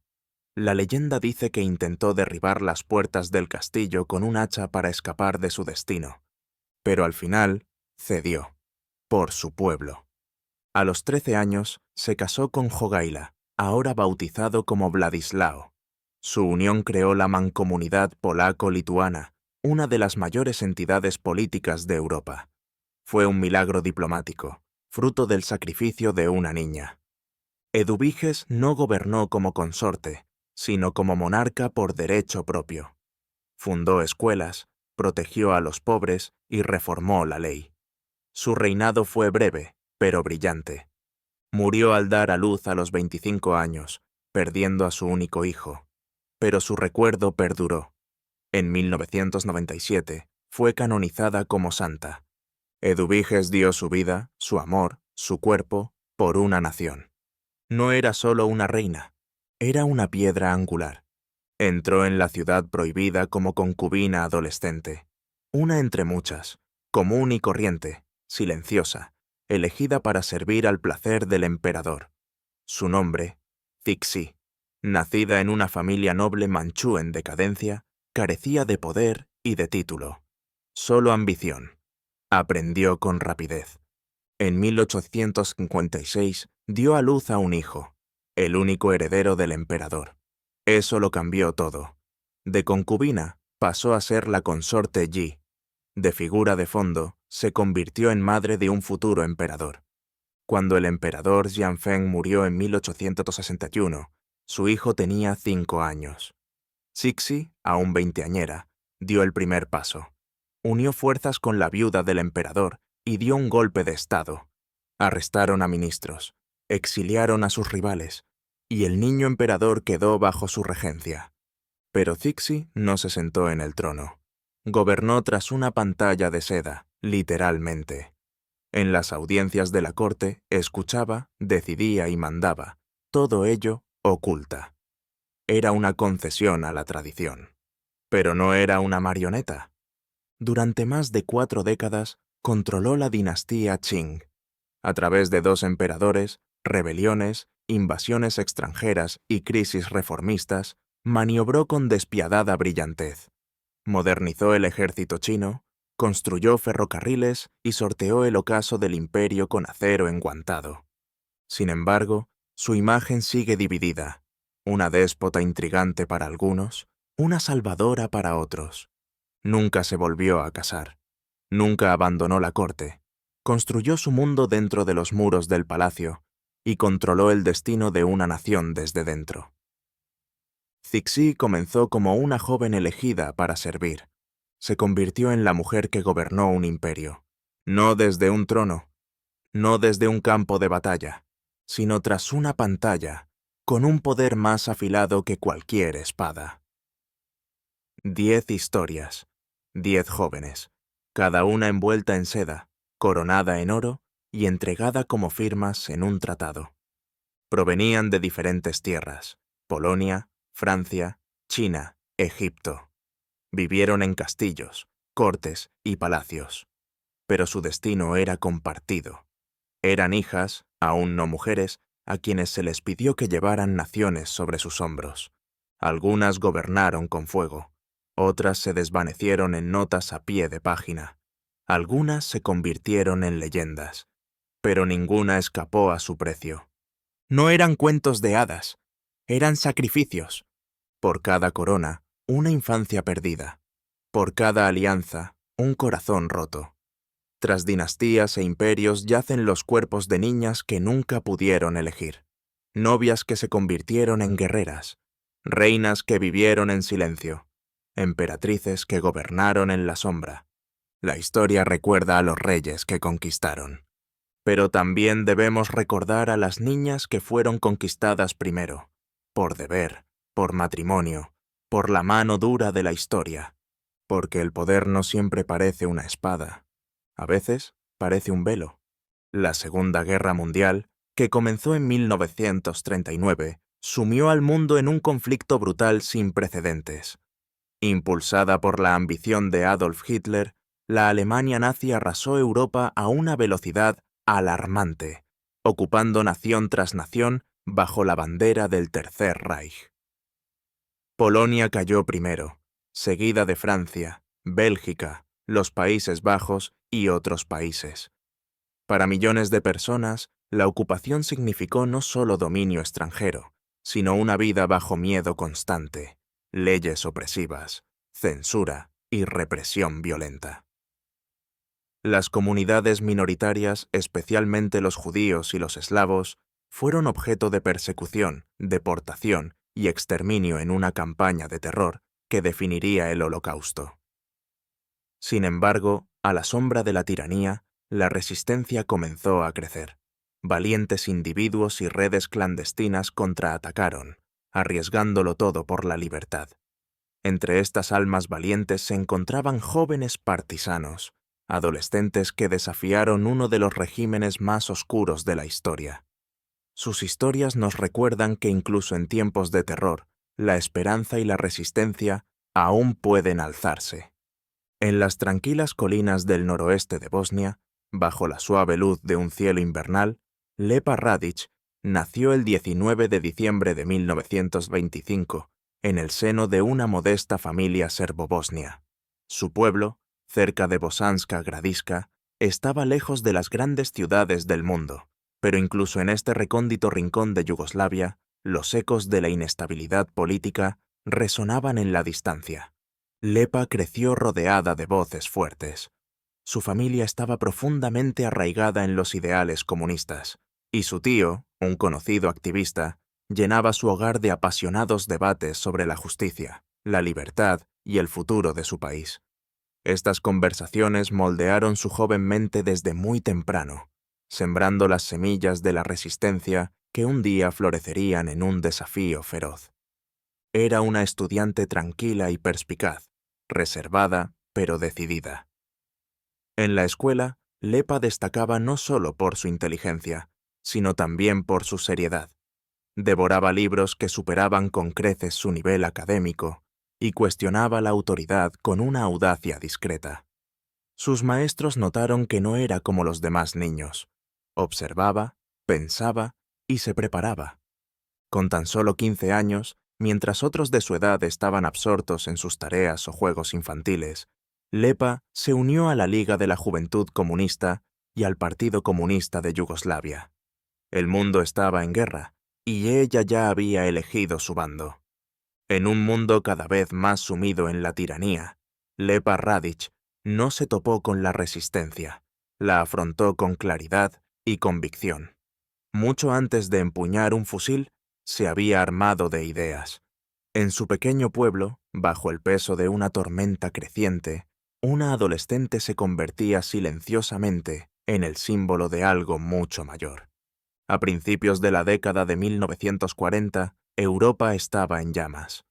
La leyenda dice que intentó derribar las puertas del castillo con un hacha para escapar de su destino, pero al final cedió, por su pueblo. A los 13 años se casó con Jogaila, ahora bautizado como Vladislao. Su unión creó la Mancomunidad Polaco-Lituana, una de las mayores entidades políticas de Europa. Fue un milagro diplomático, fruto del sacrificio de una niña. Eduviges no gobernó como consorte, sino como monarca por derecho propio. Fundó escuelas, protegió a los pobres y reformó la ley. Su reinado fue breve, pero brillante. Murió al dar a luz a los 25 años, perdiendo a su único hijo. Pero su recuerdo perduró. En 1997 fue canonizada como santa. Eduviges dio su vida, su amor, su cuerpo, por una nación. No era solo una reina, era una piedra angular. Entró en la ciudad prohibida como concubina adolescente, una entre muchas, común y corriente, silenciosa, elegida para servir al placer del emperador. Su nombre, Cixi, nacida en una familia noble manchú en decadencia, carecía de poder y de título, solo ambición. Aprendió con rapidez. En 1856 dio a luz a un hijo, el único heredero del emperador. Eso lo cambió todo. De concubina pasó a ser la consorte Yi. De figura de fondo, se convirtió en madre de un futuro emperador. Cuando el emperador Jianfeng murió en 1861, su hijo tenía 5 años. Cixi, aún veinteañera, dio el primer paso. Unió fuerzas con la viuda del emperador y dio un golpe de estado. Arrestaron a ministros, exiliaron a sus rivales, y el niño emperador quedó bajo su regencia. Pero Cixi no se sentó en el trono. Gobernó tras una pantalla de seda, literalmente. En las audiencias de la corte escuchaba, decidía y mandaba, todo ello oculta. Era una concesión a la tradición. Pero no era una marioneta. Durante más de 4 décadas controló la dinastía Qing. A través de 2 emperadores, rebeliones, invasiones extranjeras y crisis reformistas, maniobró con despiadada brillantez. Modernizó el ejército chino, construyó ferrocarriles y sorteó el ocaso del imperio con acero enguantado. Sin embargo, su imagen sigue dividida, una déspota intrigante para algunos, una salvadora para otros. Nunca se volvió a casar, nunca abandonó la corte, construyó su mundo dentro de los muros del palacio y controló el destino de una nación desde dentro. Cixi comenzó como una joven elegida para servir. Se convirtió en la mujer que gobernó un imperio, no desde un trono, no desde un campo de batalla, sino tras una pantalla, con un poder más afilado que cualquier espada. 10 historias, 10 jóvenes, cada una envuelta en seda, coronada en oro y entregada como firmas en un tratado. Provenían de diferentes tierras: Polonia, Francia, China, Egipto. Vivieron en castillos, cortes y palacios. Pero su destino era compartido. Eran hijas, aún no mujeres, a quienes se les pidió que llevaran naciones sobre sus hombros. Algunas gobernaron con fuego, otras se desvanecieron en notas a pie de página. Algunas se convirtieron en leyendas, pero ninguna escapó a su precio. No eran cuentos de hadas, eran sacrificios. Por cada corona, una infancia perdida. Por cada alianza, un corazón roto. Tras dinastías e imperios yacen los cuerpos de niñas que nunca pudieron elegir. Novias que se convirtieron en guerreras. Reinas que vivieron en silencio. Emperatrices que gobernaron en la sombra. La historia recuerda a los reyes que conquistaron. Pero también debemos recordar a las niñas que fueron conquistadas primero, por deber, por matrimonio, por la mano dura de la historia, porque el poder no siempre parece una espada, a veces parece un velo. La Segunda Guerra Mundial, que comenzó en 1939, sumió al mundo en un conflicto brutal sin precedentes. Impulsada por la ambición de Adolf Hitler, la Alemania nazi arrasó Europa a una velocidad alarmante, ocupando nación tras nación bajo la bandera del Tercer Reich. Polonia cayó primero, seguida de Francia, Bélgica, los Países Bajos y otros países. Para millones de personas, la ocupación significó no solo dominio extranjero, sino una vida bajo miedo constante, leyes opresivas, censura y represión violenta. Las comunidades minoritarias, especialmente los judíos y los eslavos, fueron objeto de persecución, deportación y exterminio en una campaña de terror que definiría el Holocausto. Sin embargo, a la sombra de la tiranía, la resistencia comenzó a crecer. Valientes individuos y redes clandestinas contraatacaron, arriesgándolo todo por la libertad. Entre estas almas valientes se encontraban jóvenes partisanos, adolescentes que desafiaron uno de los regímenes más oscuros de la historia. Sus historias nos recuerdan que incluso en tiempos de terror, la esperanza y la resistencia aún pueden alzarse. En las tranquilas colinas del noroeste de Bosnia, bajo la suave luz de un cielo invernal, Lepa Radić nació el 19 de diciembre de 1925 en el seno de una modesta familia serbo-bosnia. Su pueblo, cerca de Bosanska Gradiška, estaba lejos de las grandes ciudades del mundo, pero incluso en este recóndito rincón de Yugoslavia, los ecos de la inestabilidad política resonaban en la distancia. Lepa creció rodeada de voces fuertes. Su familia estaba profundamente arraigada en los ideales comunistas, y su tío, un conocido activista, llenaba su hogar de apasionados debates sobre la justicia, la libertad y el futuro de su país. Estas conversaciones moldearon su joven mente desde muy temprano, sembrando las semillas de la resistencia que un día florecerían en un desafío feroz. Era una estudiante tranquila y perspicaz, reservada pero decidida. En la escuela, Lepa destacaba no solo por su inteligencia, sino también por su seriedad. Devoraba libros que superaban con creces su nivel académico y cuestionaba la autoridad con una audacia discreta. Sus maestros notaron que no era como los demás niños. Observaba, pensaba y se preparaba. Con tan solo 15 años, mientras otros de su edad estaban absortos en sus tareas o juegos infantiles, Lepa se unió a la Liga de la Juventud Comunista y al Partido Comunista de Yugoslavia. El mundo estaba en guerra, y ella ya había elegido su bando. En un mundo cada vez más sumido en la tiranía, Lepa Radić no se topó con la resistencia, la afrontó con claridad y convicción. Mucho antes de empuñar un fusil, se había armado de ideas. En su pequeño pueblo, bajo el peso de una tormenta creciente, una adolescente se convertía silenciosamente en el símbolo de algo mucho mayor. A principios de la década de 1940, Europa estaba en llamas.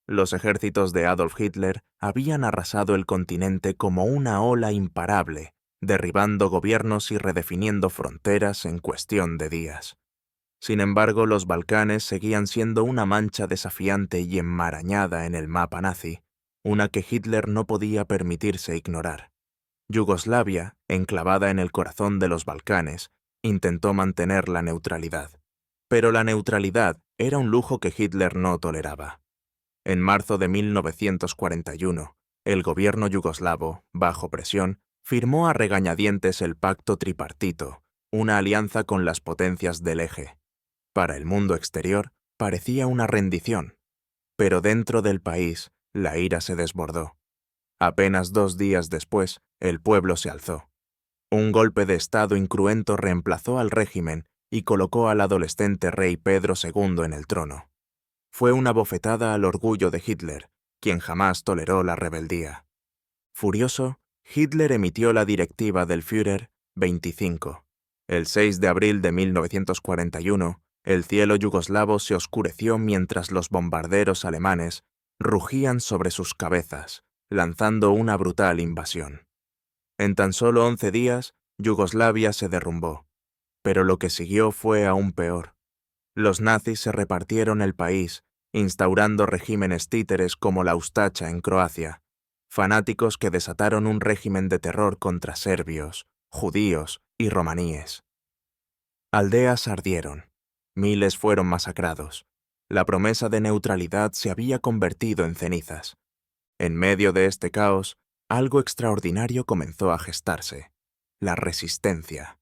Los ejércitos de Adolf Hitler habían arrasado el continente como una ola imparable, derribando gobiernos y redefiniendo fronteras en cuestión de días. Sin embargo, los Balcanes seguían siendo una mancha desafiante y enmarañada en el mapa nazi, una que Hitler no podía permitirse ignorar. Yugoslavia, enclavada en el corazón de los Balcanes, intentó mantener la neutralidad. Pero la neutralidad era un lujo que Hitler no toleraba. En marzo de 1941, el gobierno yugoslavo, bajo presión, firmó a regañadientes el Pacto Tripartito, una alianza con las potencias del Eje. Para el mundo exterior, parecía una rendición, pero dentro del país, la ira se desbordó. Apenas 2 días después, el pueblo se alzó. Un golpe de Estado incruento reemplazó al régimen y colocó al adolescente rey Pedro II en el trono. Fue una bofetada al orgullo de Hitler, quien jamás toleró la rebeldía. Furioso, Hitler emitió la directiva del Führer 25. El 6 de abril de 1941, el cielo yugoslavo se oscureció mientras los bombarderos alemanes rugían sobre sus cabezas, lanzando una brutal invasión. En tan solo 11 días, Yugoslavia se derrumbó, pero lo que siguió fue aún peor. Los nazis se repartieron el país, instaurando regímenes títeres como la Ustaša en Croacia, fanáticos que desataron un régimen de terror contra serbios, judíos y romaníes. Aldeas ardieron, miles fueron masacrados, La promesa de neutralidad se había convertido en cenizas. En medio de este caos, algo extraordinario comenzó a gestarse: la resistencia.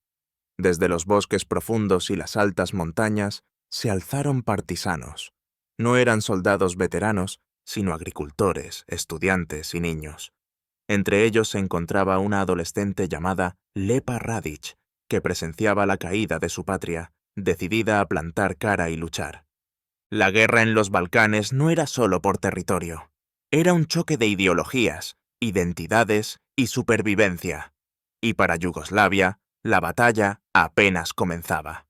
Desde los bosques profundos y las altas montañas se alzaron partisanos. No eran soldados veteranos, sino agricultores, estudiantes y niños. Entre ellos se encontraba una adolescente llamada Lepa Radić, que presenciaba la caída de su patria, decidida a plantar cara y luchar. La guerra en los Balcanes no era solo por territorio. Era un choque de ideologías, identidades y supervivencia. Y para Yugoslavia, la batalla apenas comenzaba.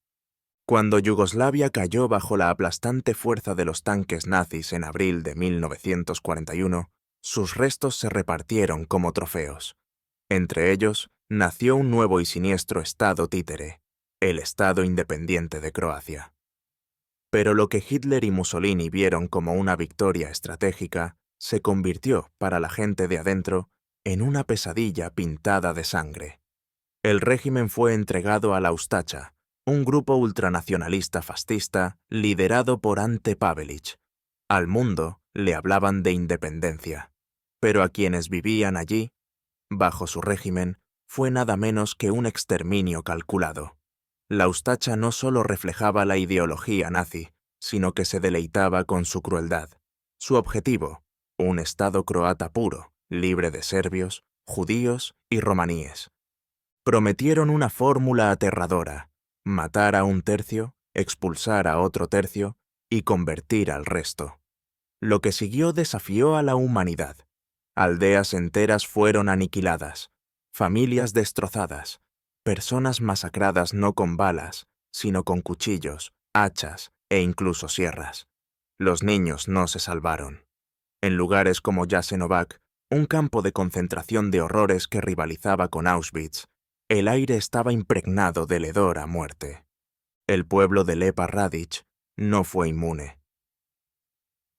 Cuando Yugoslavia cayó bajo la aplastante fuerza de los tanques nazis en abril de 1941, sus restos se repartieron como trofeos. Entre ellos, nació un nuevo y siniestro Estado títere, el Estado Independiente de Croacia. Pero lo que Hitler y Mussolini vieron como una victoria estratégica se convirtió, para la gente de adentro, en una pesadilla pintada de sangre. El régimen fue entregado a la Ustaša, un grupo ultranacionalista fascista liderado por Ante Pavelić. Al mundo le hablaban de independencia, pero a quienes vivían allí, bajo su régimen, fue nada menos que un exterminio calculado. La Ustaša no solo reflejaba la ideología nazi, sino que se deleitaba con su crueldad. Su objetivo: un Estado croata puro, libre de serbios, judíos y romaníes. Prometieron una fórmula aterradora: matar a un tercio, expulsar a otro tercio y convertir al resto. Lo que siguió desafió a la humanidad. Aldeas enteras fueron aniquiladas, familias destrozadas, personas masacradas no con balas, sino con cuchillos, hachas e incluso sierras. Los niños no se salvaron. En lugares como Jasenovac, un campo de concentración de horrores que rivalizaba con Auschwitz, el aire estaba impregnado del hedor a muerte. El pueblo de Lepa Radić no fue inmune.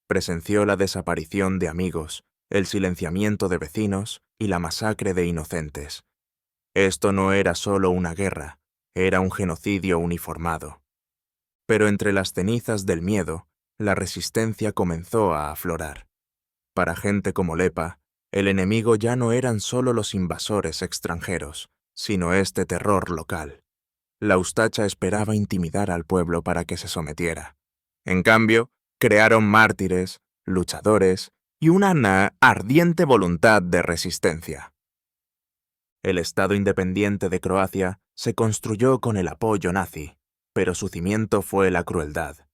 Presenció la desaparición de amigos, el silenciamiento de vecinos y la masacre de inocentes. Esto no era solo una guerra, era un genocidio uniformado. Pero entre las cenizas del miedo, la resistencia comenzó a aflorar. Para gente como Lepa, el enemigo ya no eran solo los invasores extranjeros, sino este terror local. La Ustaša esperaba intimidar al pueblo para que se sometiera. En cambio, crearon mártires, luchadores y una ardiente voluntad de resistencia. El Estado Independiente de Croacia se construyó con el apoyo nazi, pero su cimiento fue la crueldad.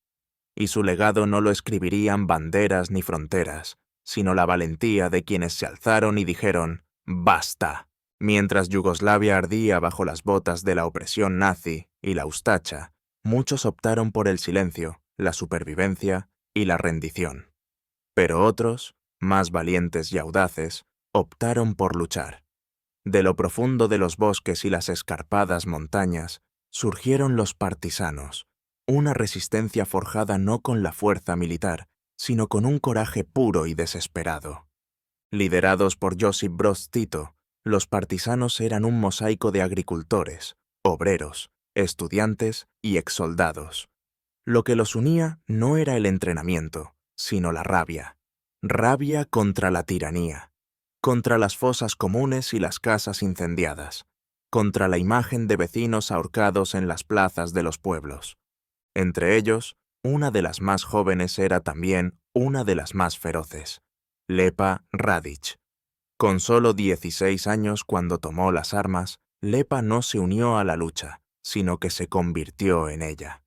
Y su legado no lo escribirían banderas ni fronteras, sino la valentía de quienes se alzaron y dijeron «¡Basta!». Mientras Yugoslavia ardía bajo las botas de la opresión nazi y la Ustaša, muchos optaron por el silencio, la supervivencia y la rendición. Pero otros, más valientes y audaces, optaron por luchar. De lo profundo de los bosques y las escarpadas montañas surgieron los partisanos, una resistencia forjada no con la fuerza militar, sino con un coraje puro y desesperado. Liderados por Josip Broz Tito, los partisanos eran un mosaico de agricultores, obreros, estudiantes y exsoldados. Lo que los unía no era el entrenamiento, sino la rabia. Rabia contra la tiranía, contra las fosas comunes y las casas incendiadas, contra la imagen de vecinos ahorcados en las plazas de los pueblos. Entre ellos, una de las más jóvenes era también una de las más feroces: Lepa Radić. Con solo 16 años cuando tomó las armas, Lepa no se unió a la lucha, sino que se convirtió en ella.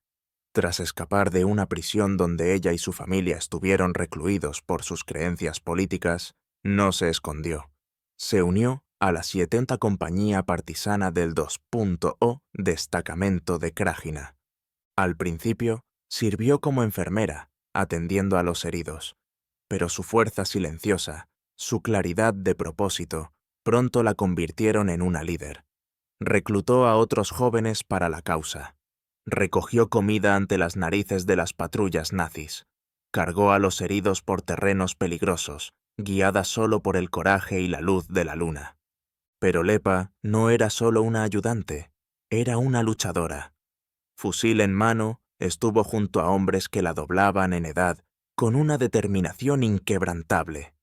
Tras escapar de una prisión donde ella y su familia estuvieron recluidos por sus creencias políticas, no se escondió. Se unió a la 70 Compañía Partisana del 2.0 Destacamento de Krajina. Al principio, sirvió como enfermera, atendiendo a los heridos, pero su fuerza silenciosa, su claridad de propósito, pronto la convirtieron en una líder. Reclutó a otros jóvenes para la causa. Recogió comida ante las narices de las patrullas nazis. Cargó a los heridos por terrenos peligrosos, guiada solo por el coraje y la luz de la luna. Pero Lepa no era solo una ayudante, era una luchadora. Fusil en mano, Estuvo junto a hombres que la doblaban en edad con una determinación inquebrantable.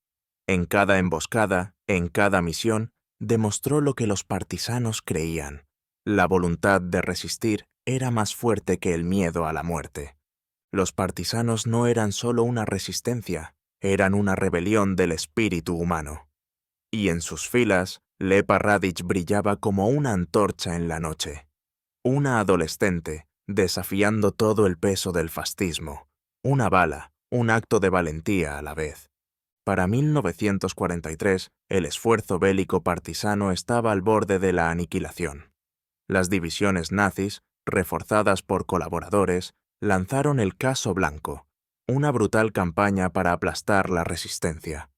En cada emboscada, en cada misión, demostró lo que los partisanos creían. La voluntad de resistir era más fuerte que el miedo a la muerte. Los partisanos no eran solo una resistencia, eran una rebelión del espíritu humano. Y en sus filas, Lepa Radić brillaba como una antorcha en la noche. Una adolescente, desafiando todo el peso del fascismo. Una bala, un acto de valentía a la vez. Para 1943, el esfuerzo bélico partisano estaba al borde de la aniquilación. Las divisiones nazis, reforzadas por colaboradores, lanzaron el Caso Blanco, una brutal campaña para aplastar la resistencia.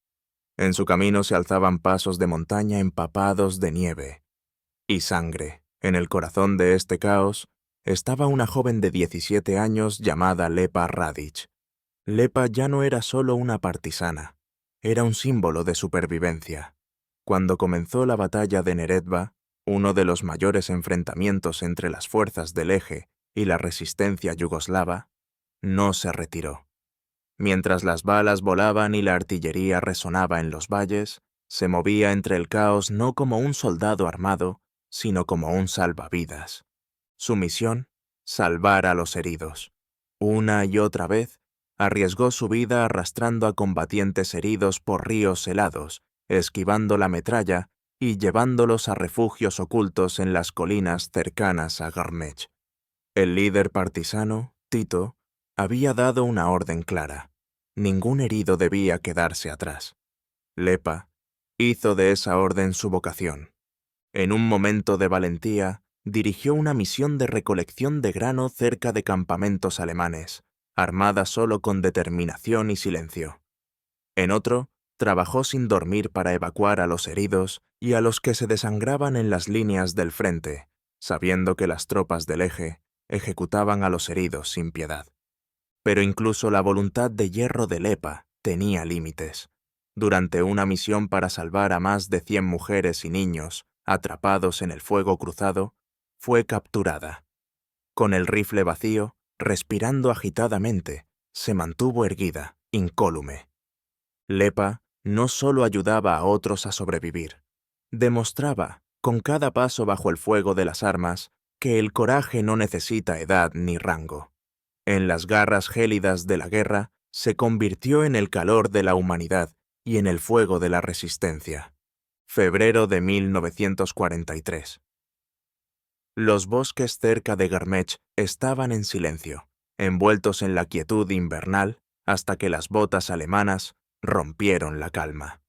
En su camino se alzaban pasos de montaña empapados de nieve y sangre. En el corazón de este caos estaba una joven de 17 años llamada Lepa Radić. Lepa ya no era solo una partisana, era un símbolo de supervivencia. Cuando comenzó la batalla de Neretva, uno de los mayores enfrentamientos entre las fuerzas del Eje y la resistencia yugoslava, no se retiró. Mientras las balas volaban y la artillería resonaba en los valles, se movía entre el caos no como un soldado armado, sino como un salvavidas. Su misión, salvar a los heridos. Una y otra vez, arriesgó su vida arrastrando a combatientes heridos por ríos helados, esquivando la metralla y llevándolos a refugios ocultos en las colinas cercanas a Garmech. El líder partisano, Tito, había dado una orden clara. Ningún herido debía quedarse atrás. Lepa hizo de esa orden su vocación. En un momento de valentía, dirigió una misión de recolección de grano cerca de campamentos alemanes, armada solo con determinación y silencio. En otro, trabajó sin dormir para evacuar a los heridos y a los que se desangraban en las líneas del frente, sabiendo que las tropas del Eje ejecutaban a los heridos sin piedad. Pero incluso la voluntad de hierro de Lepa tenía límites. Durante una misión para salvar a más de 100 mujeres y niños atrapados en el fuego cruzado, fue capturada. Con el rifle vacío, respirando agitadamente, se mantuvo erguida, incólume. Lepa no solo ayudaba a otros a sobrevivir, demostraba, con cada paso bajo el fuego de las armas, que el coraje no necesita edad ni rango. En las garras gélidas de la guerra, se convirtió en el calor de la humanidad y en el fuego de la resistencia. Febrero de 1943. Los bosques cerca de Garmech estaban en silencio, envueltos en la quietud invernal, hasta que las botas alemanas rompieron la calma.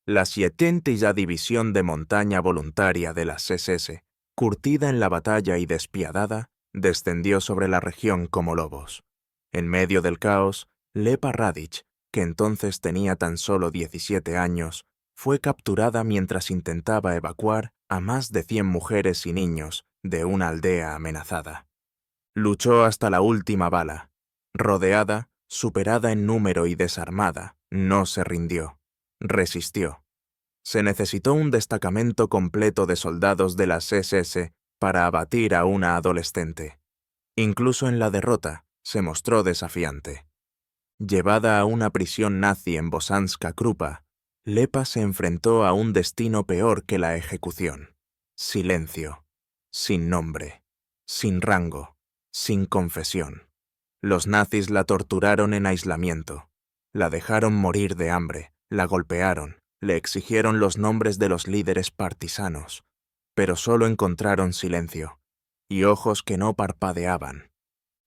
La 70ª División de Montaña Voluntaria de las SS, curtida en la batalla y despiadada, descendió sobre la región como lobos. En medio del caos, Lepa Radić, que entonces tenía tan solo 17 años, fue capturada mientras intentaba evacuar a más de 100 mujeres y niños de una aldea amenazada. Luchó hasta la última bala. Rodeada, superada en número y desarmada, no se rindió. Resistió. Se necesitó un destacamento completo de soldados de las SS para abatir a una adolescente. Incluso en la derrota, se mostró desafiante. Llevada a una prisión nazi en Bosanska Krupa, Lepa se enfrentó a un destino peor que la ejecución. Silencio. Sin nombre. Sin rango. Sin confesión. Los nazis la torturaron en aislamiento. La dejaron morir de hambre. La golpearon. Le exigieron los nombres de los líderes partisanos. Pero solo encontraron silencio. Y ojos que no parpadeaban.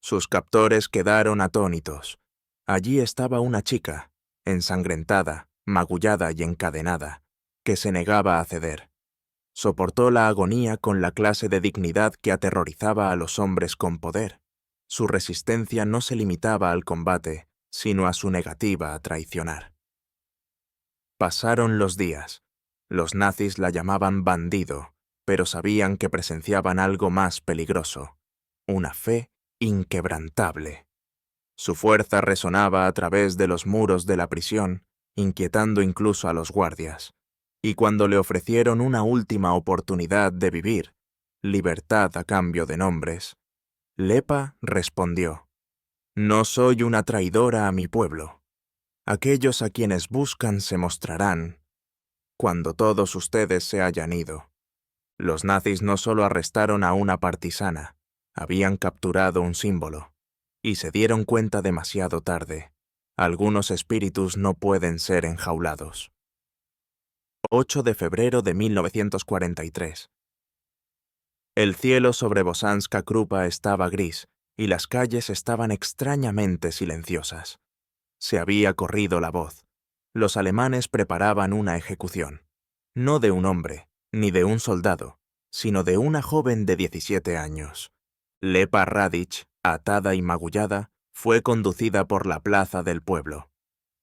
Sus captores quedaron atónitos. Allí estaba una chica, ensangrentada, magullada y encadenada, que se negaba a ceder. Soportó la agonía con la clase de dignidad que aterrorizaba a los hombres con poder. Su resistencia no se limitaba al combate, sino a su negativa a traicionar. Pasaron los días. Los nazis la llamaban bandido, pero sabían que presenciaban algo más peligroso, una fe inquebrantable. Su fuerza resonaba a través de los muros de la prisión, inquietando incluso a los guardias. Y cuando le ofrecieron una última oportunidad de vivir, libertad a cambio de nombres, Lepa respondió: «No soy una traidora a mi pueblo. Aquellos a quienes buscan se mostrarán cuando todos ustedes se hayan ido». Los nazis no solo arrestaron a una partisana, habían capturado un símbolo, y se dieron cuenta demasiado tarde. Algunos espíritus no pueden ser enjaulados. 8 de febrero de 1943. El cielo sobre Bosanska Krupa estaba gris y las calles estaban extrañamente silenciosas. Se había corrido la voz. Los alemanes preparaban una ejecución. No de un hombre, ni de un soldado, sino de una joven de 17 años. Lepa Radić, atada y magullada, fue conducida por la plaza del pueblo.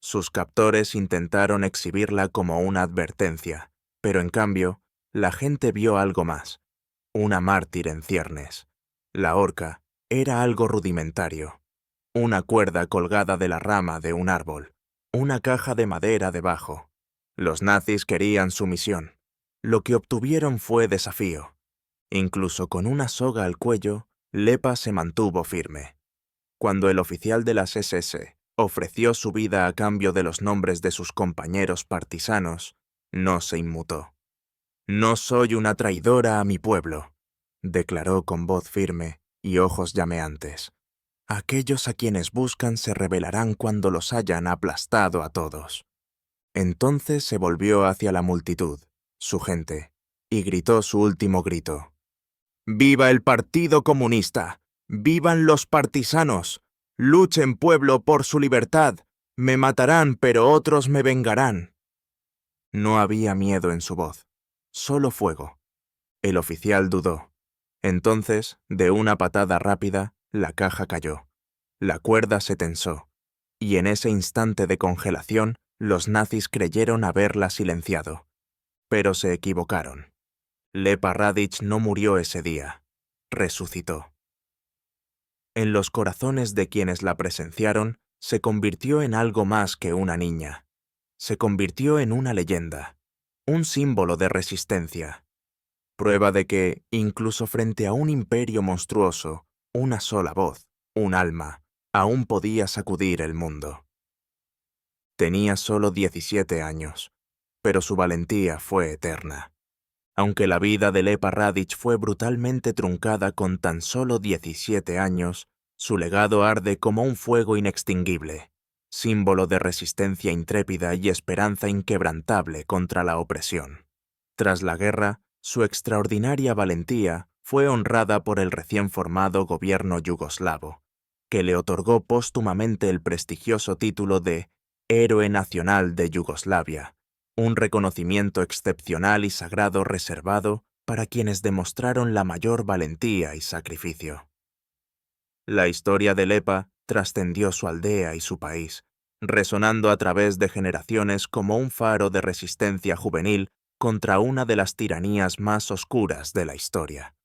Sus captores intentaron exhibirla como una advertencia, pero en cambio, la gente vio algo más. Una mártir en ciernes. La horca era algo rudimentario. Una cuerda colgada de la rama de un árbol. Una caja de madera debajo. Los nazis querían sumisión. Lo que obtuvieron fue desafío. Incluso con una soga al cuello, Lepa se mantuvo firme. Cuando el oficial de las SS ofreció su vida a cambio de los nombres de sus compañeros partisanos, no se inmutó. «No soy una traidora a mi pueblo», declaró con voz firme y ojos llameantes. «Aquellos a quienes buscan se rebelarán cuando los hayan aplastado a todos». Entonces se volvió hacia la multitud, su gente, y gritó su último grito. «¡Viva el Partido Comunista! ¡Vivan los partisanos! ¡Luchen, pueblo, por su libertad! Me matarán, pero otros me vengarán». No había miedo en su voz, solo fuego. El oficial dudó. Entonces, de una patada rápida, la caja cayó. La cuerda se tensó, y en ese instante de congelación, los nazis creyeron haberla silenciado. Pero se equivocaron. Lepa Radić no murió ese día. Resucitó. En los corazones de quienes la presenciaron, se convirtió en algo más que una niña. Se convirtió en una leyenda, un símbolo de resistencia. Prueba de que, incluso frente a un imperio monstruoso, una sola voz, un alma, aún podía sacudir el mundo. Tenía solo 17 años, pero su valentía fue eterna. Aunque la vida de Lepa Radić fue brutalmente truncada con tan solo 17 años, su legado arde como un fuego inextinguible, símbolo de resistencia intrépida y esperanza inquebrantable contra la opresión. Tras la guerra, su extraordinaria valentía fue honrada por el recién formado gobierno yugoslavo, que le otorgó póstumamente el prestigioso título de Héroe Nacional de Yugoslavia, un reconocimiento excepcional y sagrado reservado para quienes demostraron la mayor valentía y sacrificio. La historia de Lepa trascendió su aldea y su país, resonando a través de generaciones como un faro de resistencia juvenil contra una de las tiranías más oscuras de la historia.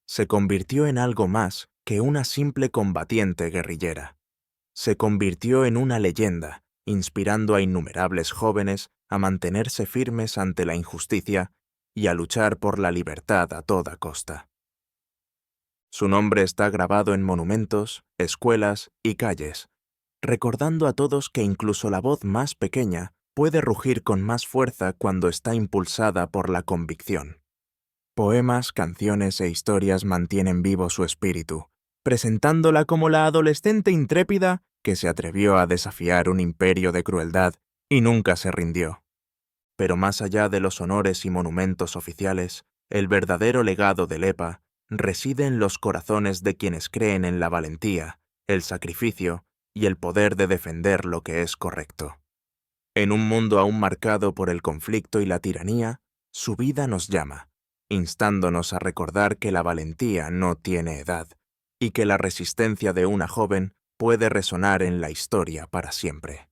Se convirtió en algo más que una simple combatiente guerrillera. Se convirtió en una leyenda, inspirando a innumerables jóvenes a mantenerse firmes ante la injusticia y a luchar por la libertad a toda costa. Su nombre está grabado en monumentos, escuelas y calles, recordando a todos que incluso la voz más pequeña puede rugir con más fuerza cuando está impulsada por la convicción. Poemas, canciones e historias mantienen vivo su espíritu, presentándola como la adolescente intrépida que se atrevió a desafiar un imperio de crueldad y nunca se rindió. Pero más allá de los honores y monumentos oficiales, el verdadero legado de Lepa reside en los corazones de quienes creen en la valentía, el sacrificio y el poder de defender lo que es correcto. En un mundo aún marcado por el conflicto y la tiranía, su vida nos llama, instándonos a recordar que la valentía no tiene edad y que la resistencia de una joven puede resonar en la historia para siempre.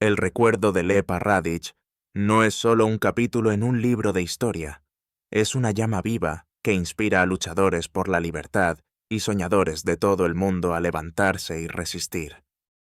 El recuerdo de Lepa Radić no es solo un capítulo en un libro de historia, es una llama viva que inspira a luchadores por la libertad y soñadores de todo el mundo a levantarse y resistir.